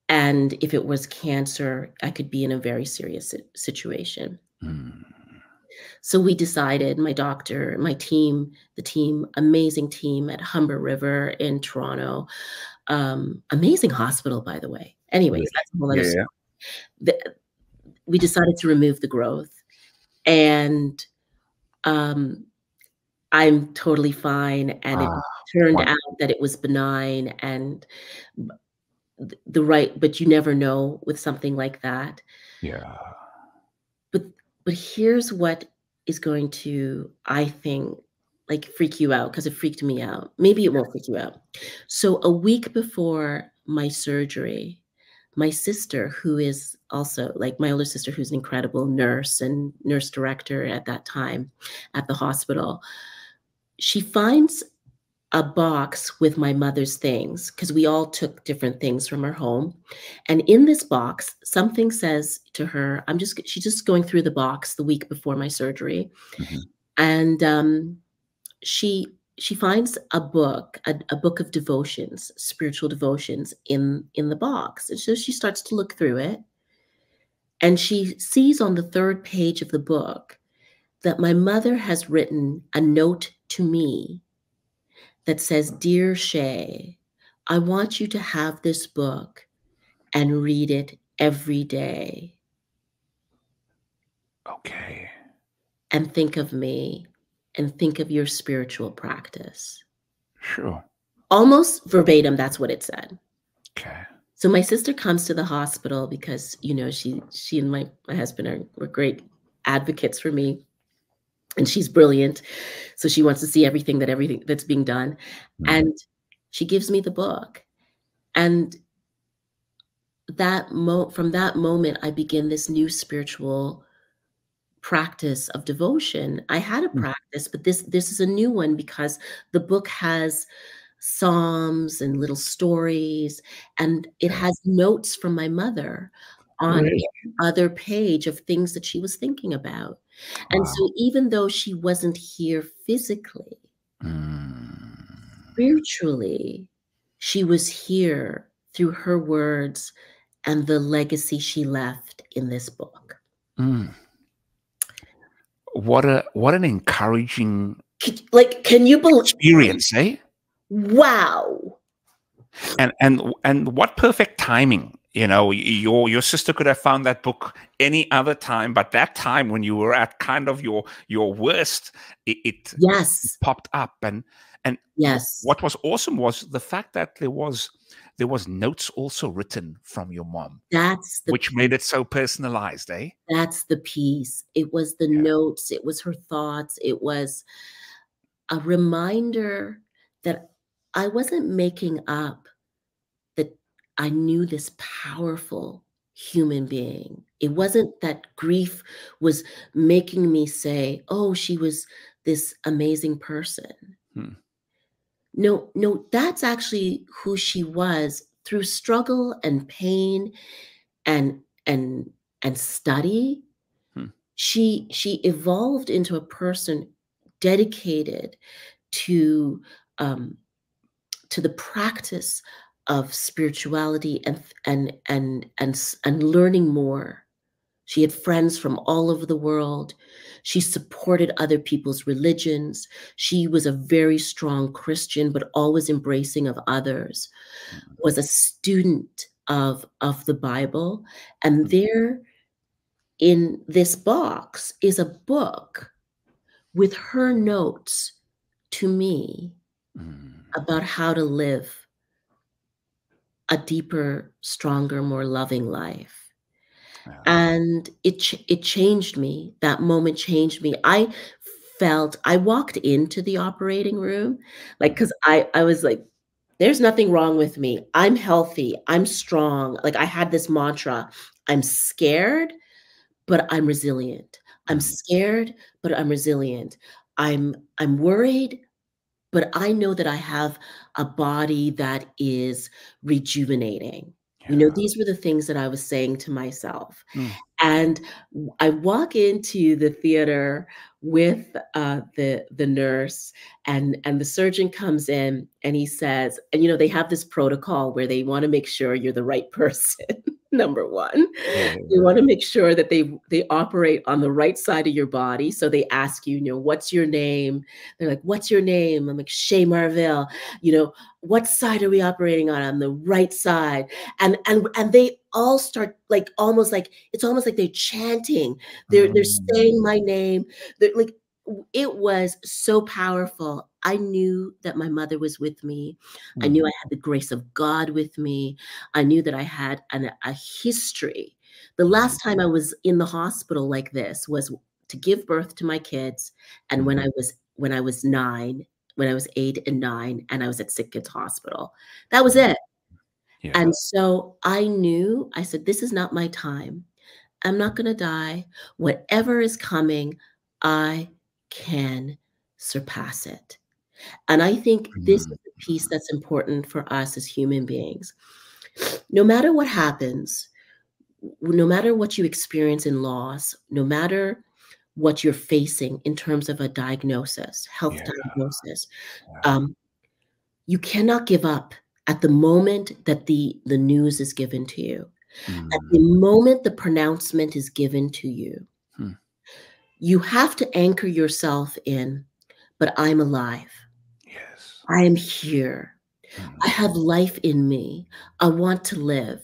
and if it was cancer, I could be in a very serious situation. Mm. So we decided, my doctor, my team, the team, amazing team at Humber River in Toronto, amazing hospital, by the way. Anyways, Really? that's a whole other Yeah, story. yeah. The We decided to remove the growth, and, um, I'm totally fine, and it Ah, turned one out that it was benign, and b the right, but you never know with something like that. yeah. But here's what is going to, I think, like freak you out because it freaked me out. Maybe it won't freak you out. So a week before my surgery, my sister, who is also like my older sister, who's an incredible nurse and nurse director at that time at the hospital, she finds a box with my mother's things because we all took different things from her home. And in this box, something says to her, she's just going through the box the week before my surgery. Mhm. And she finds a book, a book of devotions, spiritual devotions in the box. And so she starts to look through it. And she sees on the third page of the book that my mother has written a note to me that says, "Dear Shay, I want you to have this book and read it every day Okay. and think of me and think of your spiritual practice." Sure. Almost verbatim, that's what it said. Okay. So my sister comes to the hospital because, she and my husband were great advocates for me, and she's brilliant. So she wants to see everything that's being done. Mm. And she gives me the book. And from that moment, I begin this new spiritual practice of devotion. I had a Mm. practice, but this is a new one because the book has psalms and little stories, and it Okay. has notes from my mother on Really? every other page of things that she was thinking about. And Wow. so even though she wasn't here physically, Mm. spiritually, she was here through her words and the legacy she left in this book. Mm. What an encouraging Can you believe? experience, eh? Wow. And what perfect timing. Your sister could have found that book any other time, but that time when you were at kind of your worst, it Yes. popped up. And Yes. what was awesome was the fact that there was notes also written from your mom, That's the which made piece. it so personalized, eh? That's the piece. It was the Yeah. notes, it was her thoughts, it was a reminder that I wasn't making up, that I knew this powerful human being. It wasn't that grief was making me say, "Oh, she was this amazing person." Hmm. No, no, that's actually who she was through struggle and pain and and and study. Hmm. She evolved into a person dedicated to um, to the practice of spirituality and learning more. She had friends from all over the world. She supported other people's religions. She was a very strong Christian, but always embracing of others. Was a student of the Bible, and Hmm. there in this box is a book with her notes to me Mm. about how to live a deeper, stronger, more loving life. Yeah. And it changed me. That moment changed me. I walked into the operating room, like, Mhm. because I was like, "There's nothing wrong with me. I'm healthy. I'm strong." Like, I had this mantra, "I'm scared, but I'm resilient. I'm Mm. scared, but I'm resilient. I'm worried, but I know that I have a body that is rejuvenating." Yeah. These were the things that I was saying to myself. Mm. And I walk into the theater with the nurse, and the surgeon comes in, and he says, and they have this protocol where they want to make sure you're the right person. Number one, Yeah. they want to make sure that they operate on the right side of your body. So they ask you, "What's your name?" They're like, "What's your name?" I'm like, "Shay Marville." "What side are we operating on?" "On the right side." And they all start, like, almost like it's almost like they're chanting. They're saying Mm. my name. They're like, it was so powerful. I knew that my mother was with me. I Mm. knew I had the grace of God with me. I knew that I had a history. The Mm. last time I was in the hospital like this was to give birth to my kids, and when Mm. I was when I was 9, when I was 8 and 9, and I was at Sick Kids Hospital. That was Mm. it. Yeah. And so I knew, I said, this is not my time. I'm not going to die. Whatever is coming, I can surpass it. And I think this is Mm. the piece that's important for us as human beings. No matter what happens, no matter what you experience in loss, no matter what you're facing in terms of a diagnosis, health Yeah. diagnosis, Yeah. um, you cannot give up at the moment that the news is given to you. At the Mm. moment the pronouncement is given to you, Mm. you have to anchor yourself in, but I'm alive. Yes. I am here. I Mm. have life in me. I want to live.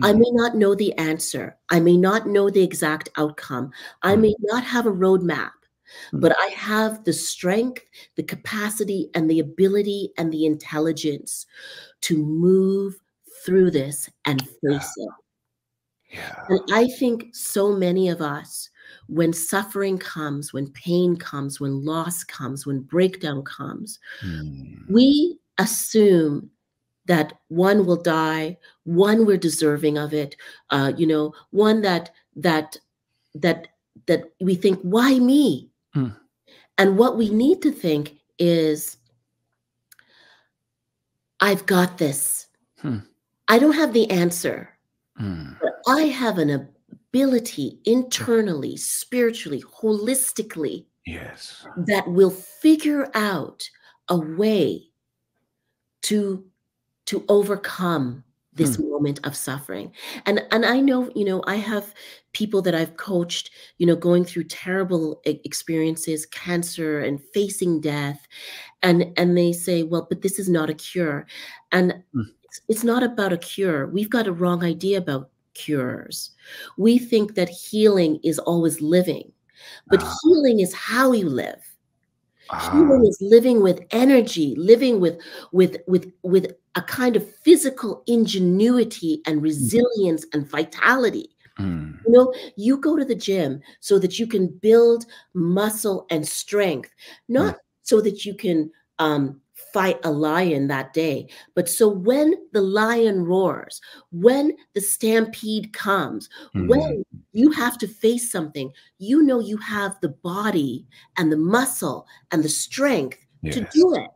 I Mm. may not know the answer. I may not know the exact outcome. I Mm. may not have a roadmap, Mm. but I have the strength, the capacity, and the ability and the intelligence to move through this and Yeah. face it. Yeah. And I think so many of us, when suffering comes, when pain comes, when loss comes, when breakdown comes, Mm. we assume that one will die, one we're deserving of it, one that that we think, why me? Mm. And what we need to think is, I've got this. Mm. I don't have the answer, Mm. but I have an ability internally, spiritually, holistically, Yes. that will figure out a way to overcome this Mm. moment of suffering. And I know, I have people that I've coached, going through terrible experiences, cancer and facing death, and they say, well, but this is not a cure. And Mm. it's not about a cure. We've got a wrong idea about cures. We think that healing is always living, but Ah. healing is how you live. Ah. Healing is living with energy, living with a kind of physical ingenuity and Mm. resilience and vitality. Mm. You go to the gym so that you can build muscle and strength, Mm. not so that you can fight a lion that day, but so when the lion roars, when the stampede comes, Mm. when you have to face something, you have the body and the muscle and the strength to Yes. do it.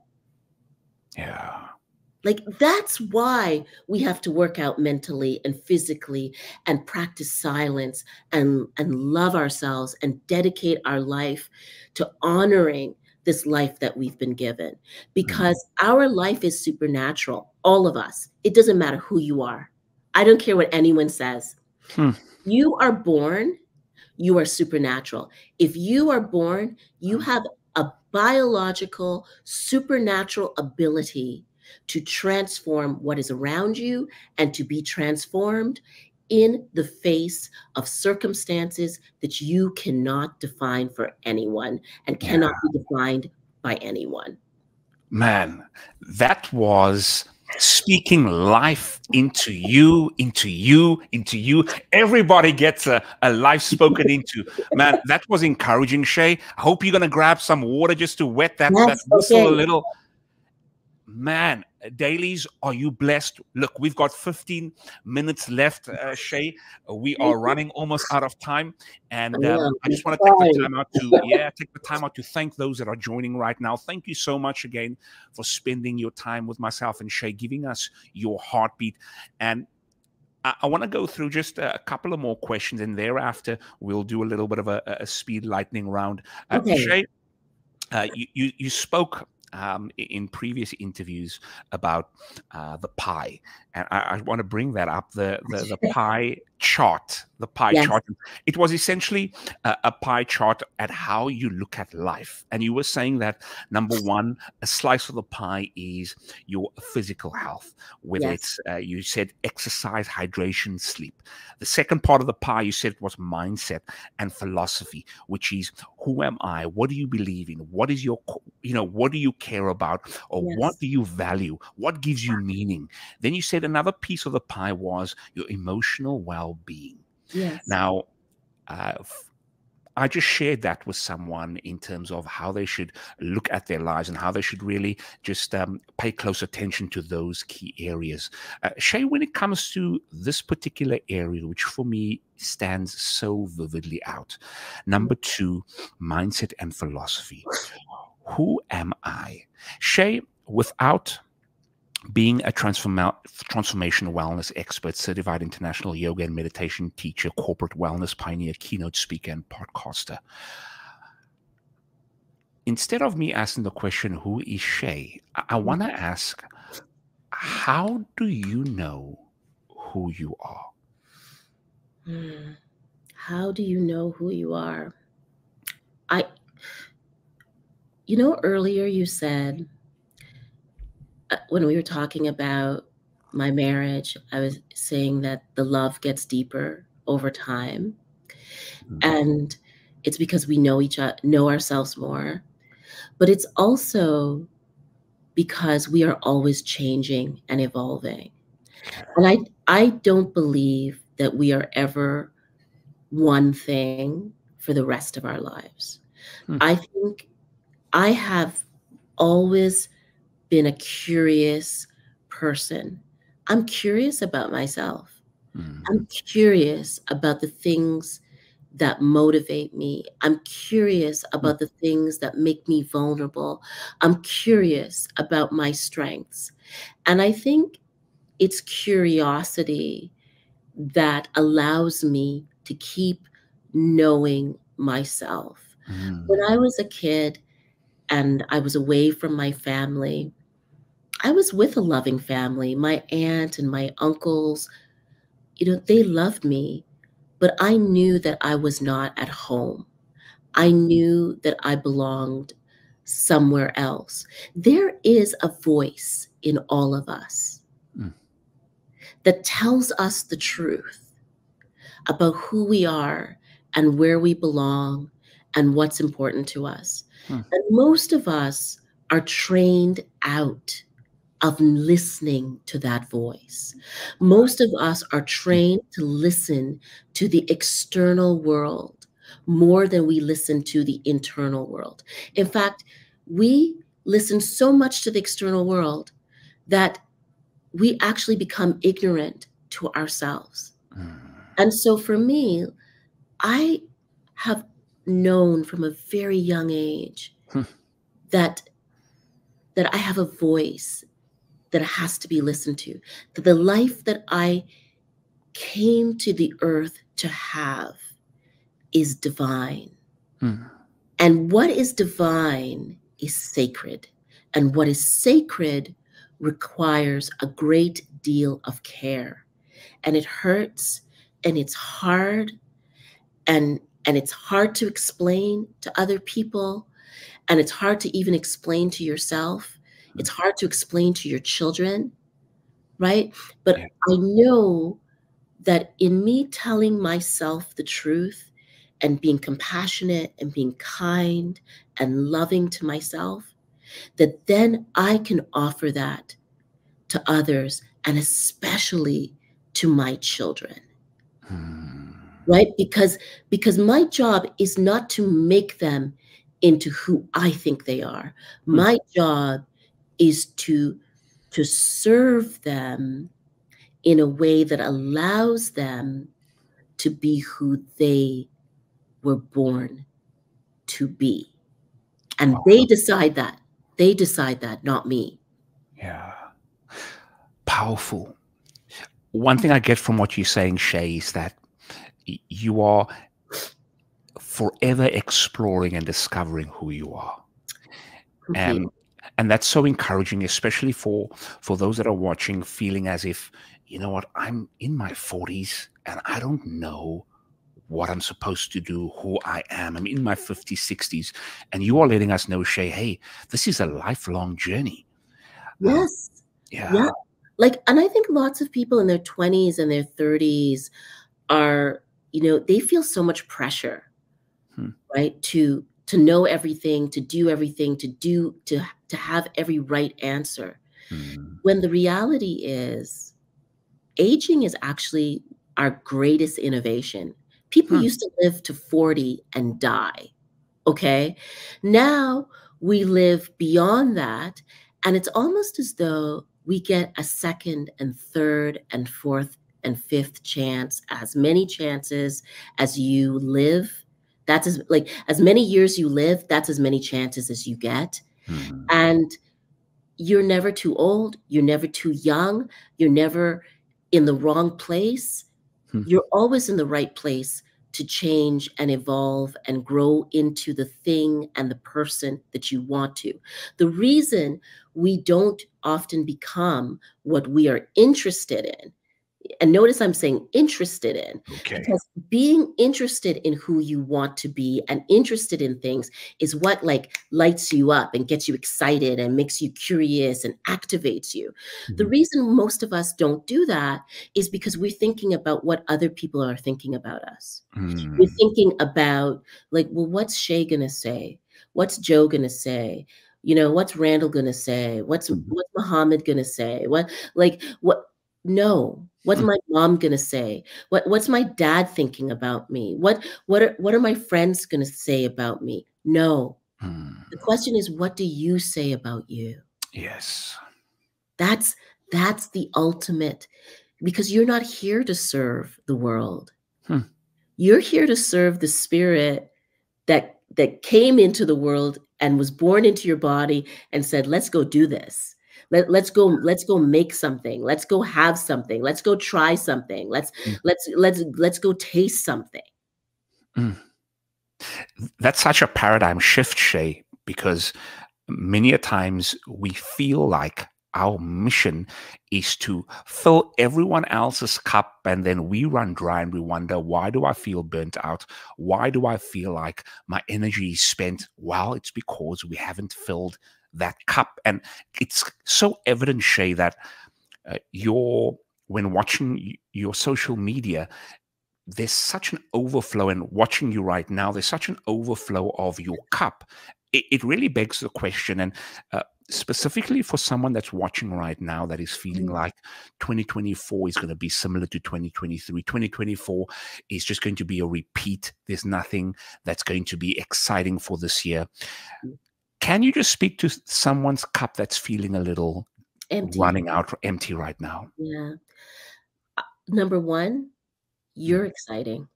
Yeah. Like, that's why we have to work out mentally and physically and practice silence and love ourselves and dedicate our life to honoring this life that we've been given. Mm. Because our life is supernatural, all of us. It doesn't matter who you are. I don't care what anyone says. Mm. You are born, you are supernatural. If you are born, you Mm. have a biological, supernatural ability to transform what is around you and to be transformed in the face of circumstances that you cannot define for anyone and Yeah. cannot be defined by anyone. Man, that was speaking life into you, into you, into you. Everybody gets a life spoken into. Man, that was encouraging, Shay. I hope you're going to grab some water just to wet that Yes, whistle a okay. little. Man, dailies, are you blessed? Look, we've got 15 minutes left, Shay. We are running almost out of time. And I know, I I'm just want to take the sorry. time out to, yeah, take the time out to thank those that are joining right now. Thank you so much again for spending your time with myself and Shay, giving us your heartbeat. And I want to go through just a couple of more questions, and thereafter we'll do a little bit of a speed lightning round. Okay. Shay, you spoke in previous interviews about the pie, and I want to bring that up, the pie chart. The pie Yes, chart. It was essentially a pie chart at how you look at life, and you were saying that number one, a slice of the pie is your physical health, whether yes, it's you said exercise, hydration, sleep. The second part of the pie you said was mindset and philosophy, which is who am I? What do you believe in? What is your, what do you care about? Or what yes, do you value? What gives you meaning? Then you said another piece of the pie was your emotional well being. yes. Now, I just shared that with someone in terms of how they should look at their lives and how they should really just pay close attention to those key areas. Shay, when it comes to this particular area, which for me stands so vividly out, number two, mindset and philosophy. Who am I? Shay, without being a transformational wellness expert, certified international yoga and meditation teacher, corporate wellness pioneer, keynote speaker, and podcaster. Instead of me asking the question, who is Shay? I want to ask, how do you know who you are? How do you know who you are? Earlier you said, when we were talking about my marriage, I was saying that the love gets deeper over time. And it's because we know ourselves more. But it's also because we are always changing and evolving. And I don't believe that we are ever one thing for the rest of our lives. I think I have always been a curious person. I'm curious about myself. I'm curious about the things that motivate me. I'm curious about the things that make me vulnerable. I'm curious about my strengths. And I think it's curiosity that allows me to keep knowing myself. When I was a kid and I was away from my family, I was with a loving family. My aunt and my uncles, they loved me, but I knew that I was not at home. I knew that I belonged somewhere else. There is a voice in all of us that tells us the truth about who we are and where we belong and what's important to us. And most of us are trained out of listening to that voice. Most of us are trained to listen to the external world more than we listen to the internal world. In fact, we listen so much to the external world that we actually become ignorant to ourselves. And so for me, I have known from a very young age that I have a voice that has to be listened to, that the life that I came to the earth to have is divine. And what is divine is sacred. And what is sacred requires a great deal of care. And it hurts, and it's hard, and it's hard to explain to other people, and it's hard to even explain to yourself. It's hard to explain to your children, right? But I know that in me telling myself the truth and being compassionate and being kind and loving to myself, that then I can offer that to others, and especially to my children. Right? Because my job is not to make them into who I think they are. My job is to serve them in a way that allows them to be who they were born to be. And they decide that. They decide that, not me. Yeah. Powerful. One thing I get from what you're saying, Shay, is that you are forever exploring and discovering who you are. Completely. And that's so encouraging, especially for those that are watching, feeling as if, you know what, I'm in my 40s and I don't know what I'm supposed to do, who I am. I'm in my 50s, 60s. And you are letting us know, Shay, hey, this is a lifelong journey. Yes. Yeah. And I think lots of people in their 20s and their 30s are, they feel so much pressure, right? To know everything, to do everything, to have every right answer. When the reality is, aging is actually our greatest innovation, People Hmm. used to live to 40 and die. Okay. Now we live beyond that. And it's almost as though we get a second and third and fourth and fifth chance, as many chances as you live. That's as many years you live, that's as many chances as you get. Hmm. And you're never too old, you're never too young, you're never in the wrong place. Hmm. You're always in the right place to change and evolve and grow into the thing and the person that you want to. The reason we don't often become what we are interested in, and notice I'm saying interested in, Okay. because being interested in who you want to be and interested in things is what lights you up and gets you excited and makes you curious and activates you. The Hmm. reason most of us don't do that is because we're thinking about what other people are thinking about us. We're Hmm. thinking about, like, well, what's Shay gonna say? What's Joe gonna say? What's Randall gonna say? Hmm. What's Muhammad gonna say? What no. What's Hmm. my mom gonna say? What's my dad thinking about me? What are my friends gonna say about me? No. Hmm. The question is, what do you say about you? Yes. That's that's the ultimate, because you're not here to serve the world. Hmm. You're here to serve the spirit that came into the world and was born into your body and said, let's go do this. Let's go make something. Let's go have something. Let's go try something. let's Hmm. let's let's let's go taste something. Hmm. That's such a paradigm shift, Shay, because many a times we feel like our mission is to fill everyone else's cup, and then we run dry and we wonder, why do I feel burnt out? Why do I feel like my energy is spent? Well, it's because we haven't filled that cup. And it's so evident, Shay, that you're when watching your social media, there's such an overflow, and watching you right now, there's such an overflow of your cup. It really begs the question, and specifically for someone that's watching right now that is feeling Mm. like 2024 is going to be similar to 2023. 2024 is just going to be a repeat. There's nothing that's going to be exciting for this year. Can you just speak to someone's cup that's feeling a little Empty. running out or empty right now? Yeah. Number one, you're Mm. exciting.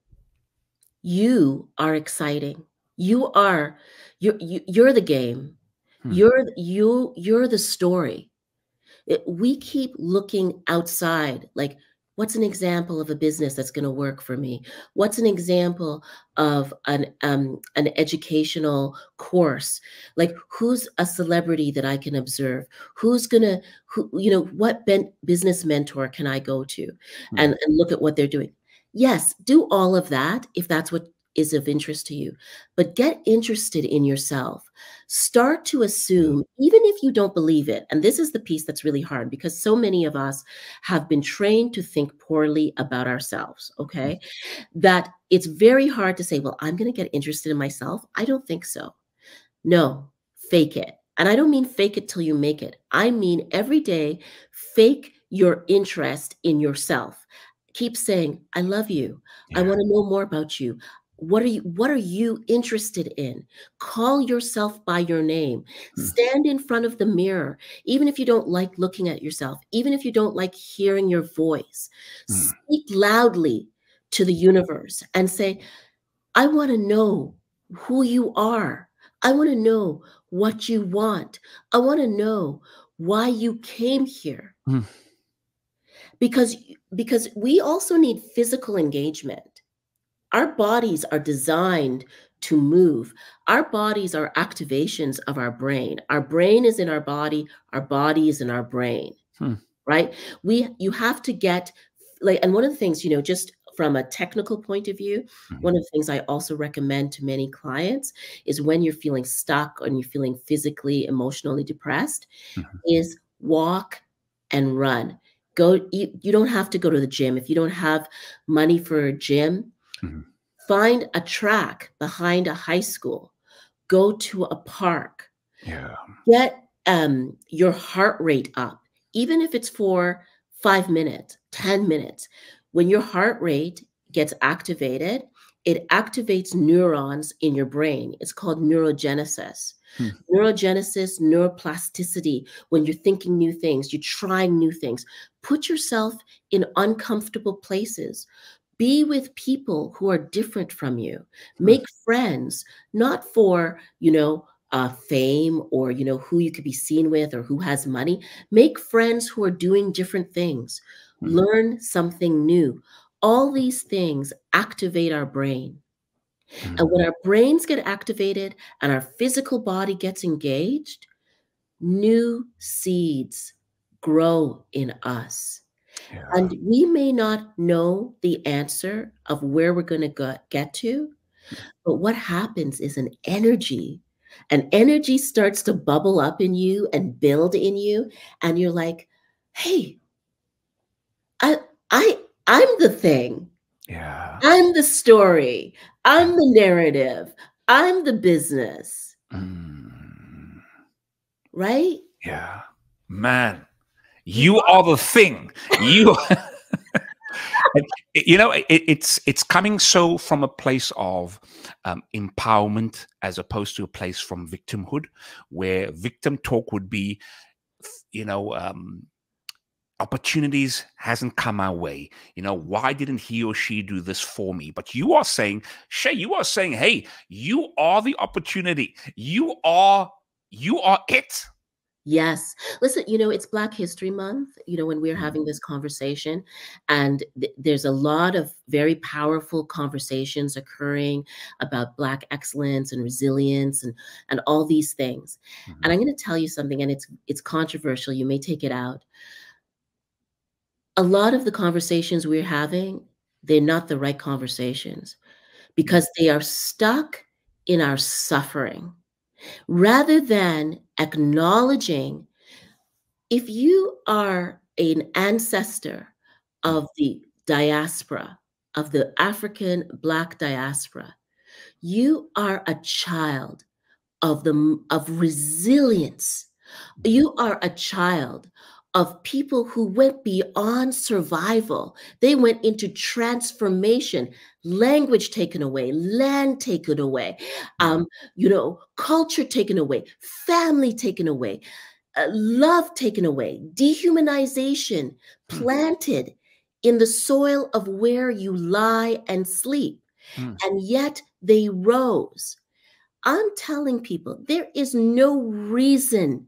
You are exciting. You're the game. Hmm. You're the story. We keep looking outside, like, what's an example of a business that's going to work for me? What's an example of an educational course? Like, who's a celebrity that I can observe? Who's gonna who what business mentor can I go to Hmm. and look at what they're doing? Yes, do all of that if that's what is of interest to you, but get interested in yourself. Start to Hmm. assume, even if you don't believe it, and this is the piece that's really hard, because so many of us have been trained to think poorly about ourselves, okay? That it's very hard to say, well, I'm going to get interested in myself. I don't think so. No, fake it. And I don't mean fake it till you make it. I mean every day, fake your interest in yourself. Keep saying, I love you. I Yeah. want to know more about you. What are you interested in? Call yourself by your name. Hmm. Stand in front of the mirror, even if you don't like looking at yourself, even if you don't like hearing your voice. Hmm. Speak loudly to the universe and say, I want to know who you are. I want to know what you want. I want to know why you came here. Hmm. Because because we also need physical engagement. Our bodies are designed to move. Our bodies are activations of our brain. Our brain is in our body is in our brain, Hmm. right? You have to get, like, and one of the things, just from a technical point of view, Hmm. one of the things I also recommend to many clients is, when you're feeling stuck and you're feeling physically, emotionally depressed, Hmm. is walk and run. You don't have to go to the gym. If you don't have money for a gym, Hmm. find a track behind a high school. Go to a park. Yeah. Get your heart rate up, even if it's for 5 minutes, 10 minutes. When your heart rate gets activated, it activates neurons in your brain. It's called neurogenesis. Mm. Neurogenesis, neuroplasticity, when you're thinking new things, you're trying new things. Put yourself in uncomfortable places. Be with people who are different from you. Mm. Make friends, not for, fame or, who you could be seen with or who has money. Make friends who are doing different things. Mm. Learn something new. All these things activate our brain. And Mm. when our brains get activated and our physical body gets engaged, new seeds grow in us. Yeah. And we may not know the answer of where we're going to get to, but what happens is an energy starts to bubble up in you and build in you. And you're like, hey, I, I, I'm the thing. Yeah. I'm the story. Yeah. I'm the narrative. I'm the business, Mm. right? Yeah. Man, You you are the thing. You it's coming so from a place of empowerment as opposed to a place from victimhood, where victim talk would be, you know, opportunities hasn't come our way. Why didn't he or she do this for me? But you are saying, Shay, you are saying, hey, you are the opportunity. You are it. Yes. Listen, it's Black History Month, when we're Mm. having this conversation, and there's a lot of very powerful conversations occurring about Black excellence and resilience and all these things. And Mhm. I'm going to tell you something, and it's controversial. You may take it out. A lot of the conversations we're having, they're not the right conversations Mm. because they are stuck in our suffering rather than acknowledging. If you are an ancestor Mm. of the diaspora, of the African Black diaspora, you are a child of resilience. You are a child of people who went beyond survival. They went into transformation, language taken away, land taken away, Mm. culture taken away, family taken away, love taken away, dehumanization Mm. planted in the soil of where you lie and sleep. Mm. And yet they rose. I'm telling people there is no reason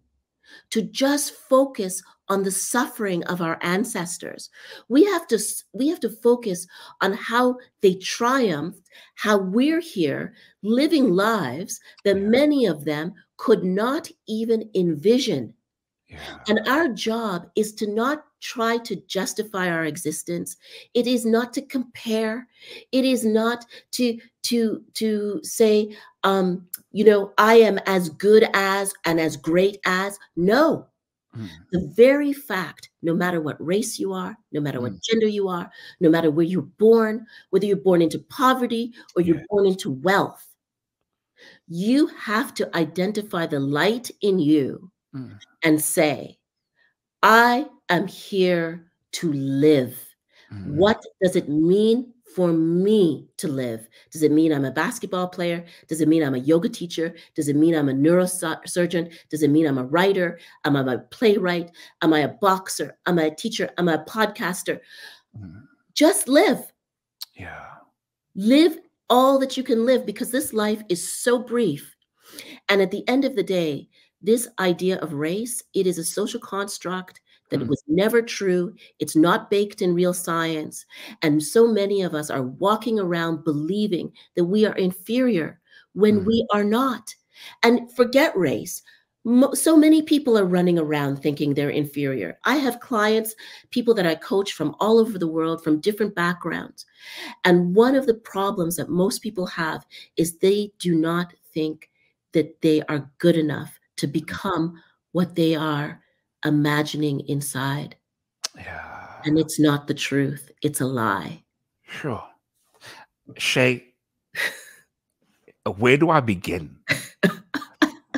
to just focus on the suffering of our ancestors. We have to focus on how they triumphed, how we're here living lives that Yeah. many of them could not even envision. Yeah. And our job is to not try to justify our existence. It is not to compare. It is not to say, I am as good as and as great as. No, Mm. the very fact, no matter what race you are, no matter what Mm. gender you are, no matter where you're born, whether you're born into poverty or you're Yeah. born into wealth, you have to identify the light in you Mm. and say, I am here to live. Mm. What does it mean for me to live? Does it mean I'm a basketball player? Does it mean I'm a yoga teacher? Does it mean I'm a neurosurgeon? Does it mean I'm a writer? Am I a playwright? Am I a boxer? Am I a teacher? Am I a podcaster? Mm. Just live. Yeah. Live all that you can live because this life is so brief. And at the end of the day, this idea of race, it is a social construct that Mm. was never true. It's not baked in real science. And so many of us are walking around believing that we are inferior when Mm. we are not. And forget race. So many people are running around thinking they're inferior. I have clients, people that I coach from all over the world, from different backgrounds. And one of the problems that most people have is they do not think that they are good enough to become what they are imagining inside. Yeah. And it's not the truth, it's a lie. Sure. Shay, where do I begin?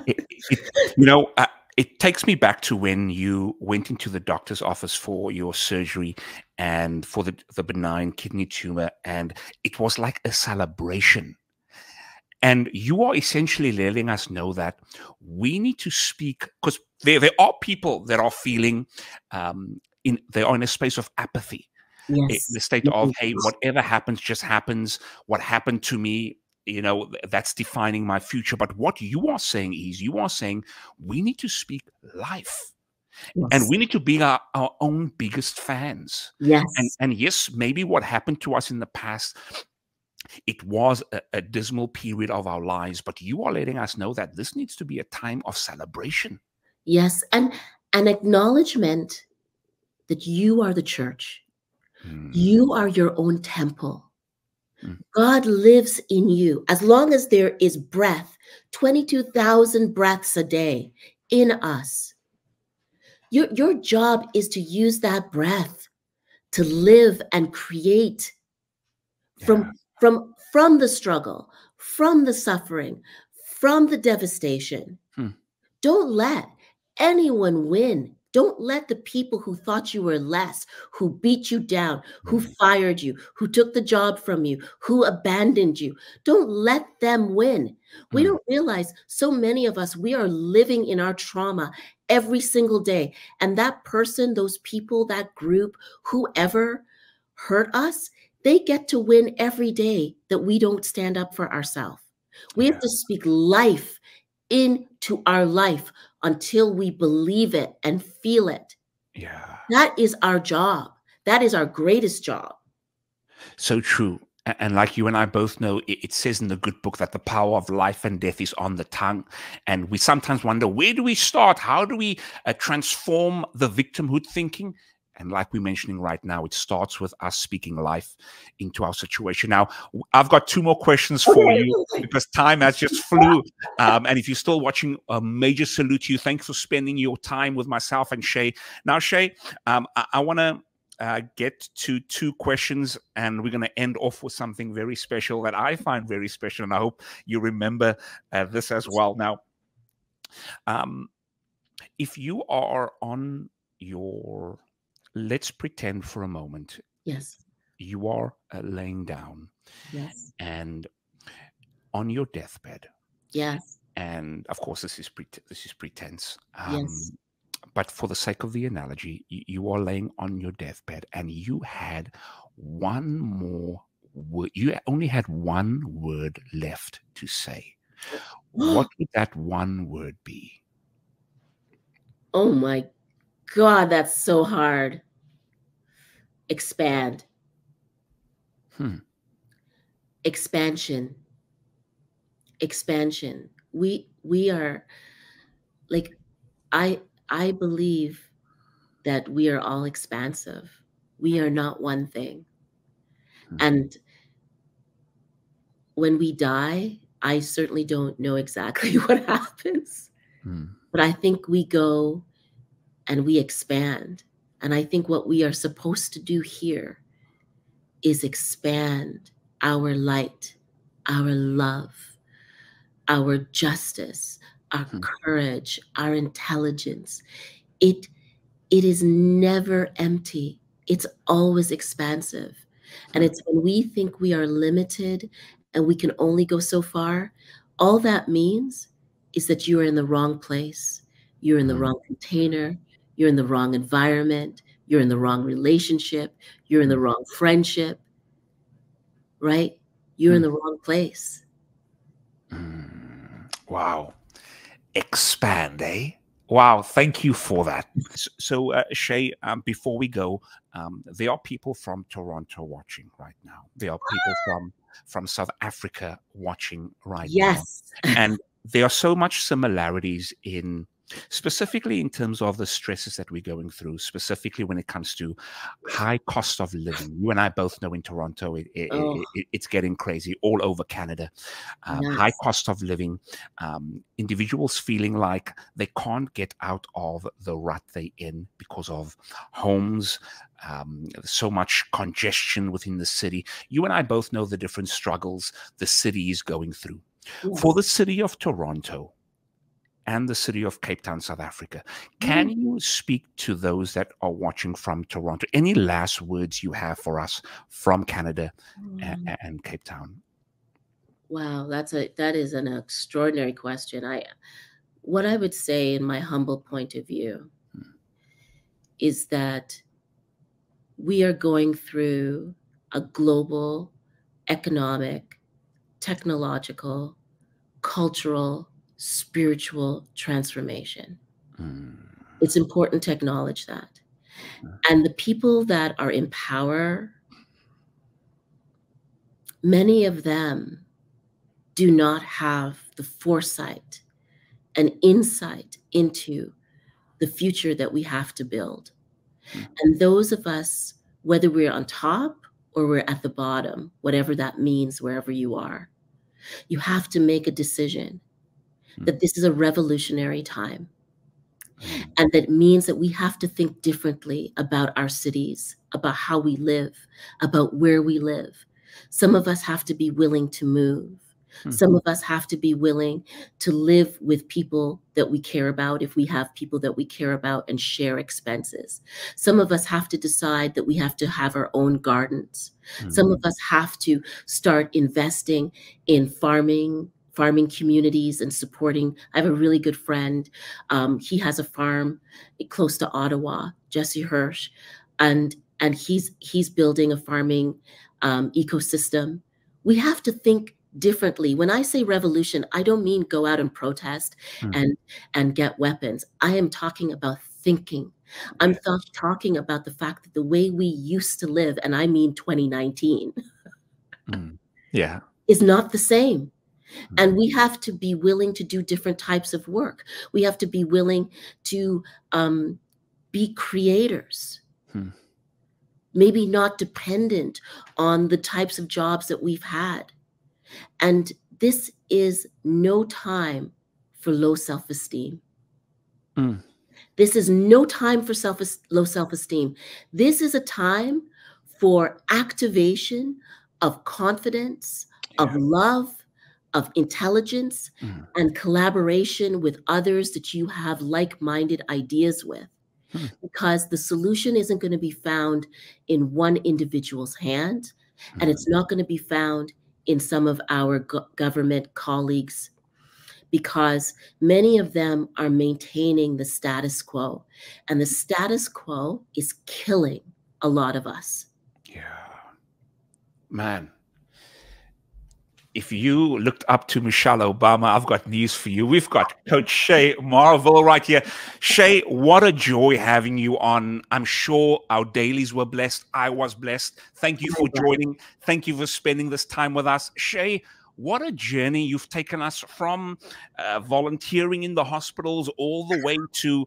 It, it, you know, It takes me back to when you went into the doctor's office for your surgery and for the benign kidney tumor, and it was like a celebration. And you are essentially letting us know that we need to speak, because there are people that are feeling they are in a space of apathy, in the Yes. state of, hey, whatever happens just happens. What happened to me, that's defining my future. But what you are saying is, you are saying we need to speak life. And Yes. we need to be our own biggest fans. Yes. And yes, maybe what happened to us in the past, it was a dismal period of our lives, but you are letting us know that this needs to be a time of celebration. Yes. And an acknowledgement that you are the church. Mm, You are your own temple. mm, God lives in you. As long as there is breath, 22,000 breaths a day in us, your job is to use that breath to live and create yeah. from the struggle, from the suffering, from the devastation. Hmm, Don't let anyone win. Don't let the people who thought you were less, who beat you down, who hmm, fired you, who took the job from you, who abandoned you, don't let them win. We hmm, don't realize so many of us, we are living in our trauma every single day. And that person, those people, that group, whoever hurt us, they get to win every day that we don't stand up for ourselves. We have yeah. to speak life into our life until we believe it and feel it. Yeah. That is our job. That is our greatest job. So true. And like you and I both know, it says in the good book that the power of life and death is on the tongue. And we sometimes wonder, where do we start? How do we transform the victimhood thinking? And like we're mentioning right now, it starts with us speaking life into our situation. Now, I've got two more questions for Okay, you okay. because time has just flew. And if you're still watching, a major salute to you. Thanks for spending your time with myself and Shay. Now, Shay, I want to get to two questions, and we're going to end off with something very special that I find very special, and I hope you remember this as well. Now, um, if you are on your, let's pretend for a moment, Yes, you are laying down yes, and on your deathbed, yes, and of course, this is pretense. yes. But for the sake of the analogy, you are laying on your deathbed and you had one more word. You only had one word left to say. What would that one word be? Oh my God, that's so hard. Expand, Hmm. expansion, expansion. We are like I I believe that we are all expansive. We are not one thing. Hmm. And when we die, I certainly don't know exactly what happens, Hmm. but I think we go and we expand. And I think what we are supposed to do here is expand our light, our love, our justice, our Hmm. courage, our intelligence. It it is never empty. It's always expansive. And Hmm. it's when we think we are limited and we can only go so far, all that means is that you are in the wrong place. You're in the Hmm. wrong container. You're in the wrong environment. You're in the wrong relationship. You're in Hmm. the wrong friendship, right? You're in Hmm. the wrong place. Wow. Expand, eh? Wow, thank you for that. So, Shay, before we go, there are people from Toronto watching right now. There are people from South Africa watching right now, Yes. and there are so much similarities in, specifically in terms of the stresses that we're going through, specifically when it comes to high cost of living. You and I both know in Toronto, Oh, it's getting crazy all over Canada. High yes. cost of living, individuals feeling like they can't get out of the rut they're in because of homes, so much congestion within the city. You and I both know the different struggles the city is going through. For Yes. the city of Toronto, and the city of Cape Town, South Africa. Can Mm. you speak to those that are watching from Toronto? Any last words you have for us from Canada and Cape Town? Wow, that is an extraordinary question. What I would say in my humble point of view is that we are going through a global economic, technological, cultural, spiritual transformation. Mm. It's important to acknowledge that. And the people that are in power, many of them do not have the foresight and insight into the future that we have to build. Mm. And those of us, whether we're on top or we're at the bottom, whatever that means, wherever you are, you have to make a decision that this is a revolutionary time. Mm. And that means that we have to think differently about our cities, about how we live, about where we live. Some of us have to be willing to move. Some of us have to be willing to live with people that we care about, if we have people that we care about, and share expenses. Some of us have to decide that we have to have our own gardens. Some of us have to start investing in farming communities and supporting. I have a really good friend. He has a farm close to Ottawa, Jesse Hirsch, and he's building a farming ecosystem. We have to think differently. When I say revolution, I don't mean go out and protest and get weapons. I am talking about thinking. I'm talking about the fact that the way we used to live, and I mean 2019, Yeah. is not the same. And we have to be willing to do different types of work. We have to be willing to be creators, maybe not dependent on the types of jobs that we've had. And this is no time for low self-esteem. This is no time for low self-esteem. This is a time for activation of confidence, of love, of intelligence, and collaboration with others that you have like-minded ideas with. Because the solution isn't going to be found in one individual's hand, and it's not going to be found in some of our government colleagues, because many of them are maintaining the status quo, and the status quo is killing a lot of us. Yeah. Man, if you looked up to Michelle Obama, I've got news for you. We've got Coach Shay Marville right here. Shay, what a joy having you on. I'm sure our dailies were blessed. I was blessed. Thank you for joining. Thank you for spending this time with us. Shay, what a journey you've taken us from volunteering in the hospitals all the way to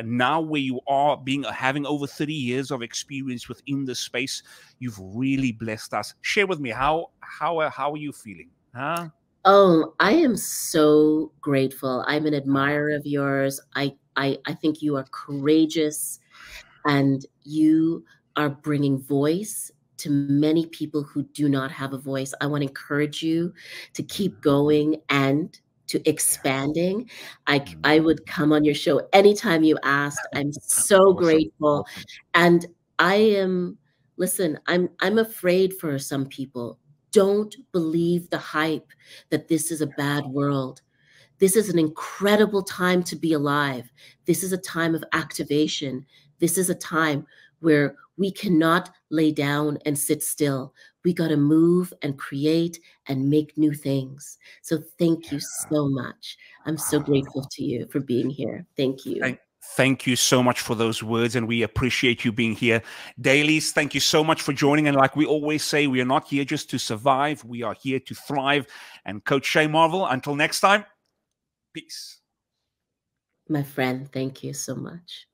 now where you are, having over 30 years of experience within this space. You've really blessed us. Share with me, how are you feeling? Huh? Oh, I am so grateful. I'm an admirer of yours. I think you are courageous, and you are bringing voice to many people who do not have a voice. I want to encourage you to keep going and to expanding. I would come on your show anytime you asked. I'm so grateful. And listen, I'm afraid for some people. Don't believe the hype that this is a bad world. This is an incredible time to be alive. This is a time of activation. This is a time where we cannot lay down and sit still. We got to move and create and make new things. So thank you so much. I'm so grateful to you for being here. Thank you. Thank you so much for those words, and we appreciate you being here. Dailies, thank you so much for joining. And like we always say, we are not here just to survive. We are here to thrive. And Coach Shay Marville, until next time, peace. My friend, thank you so much.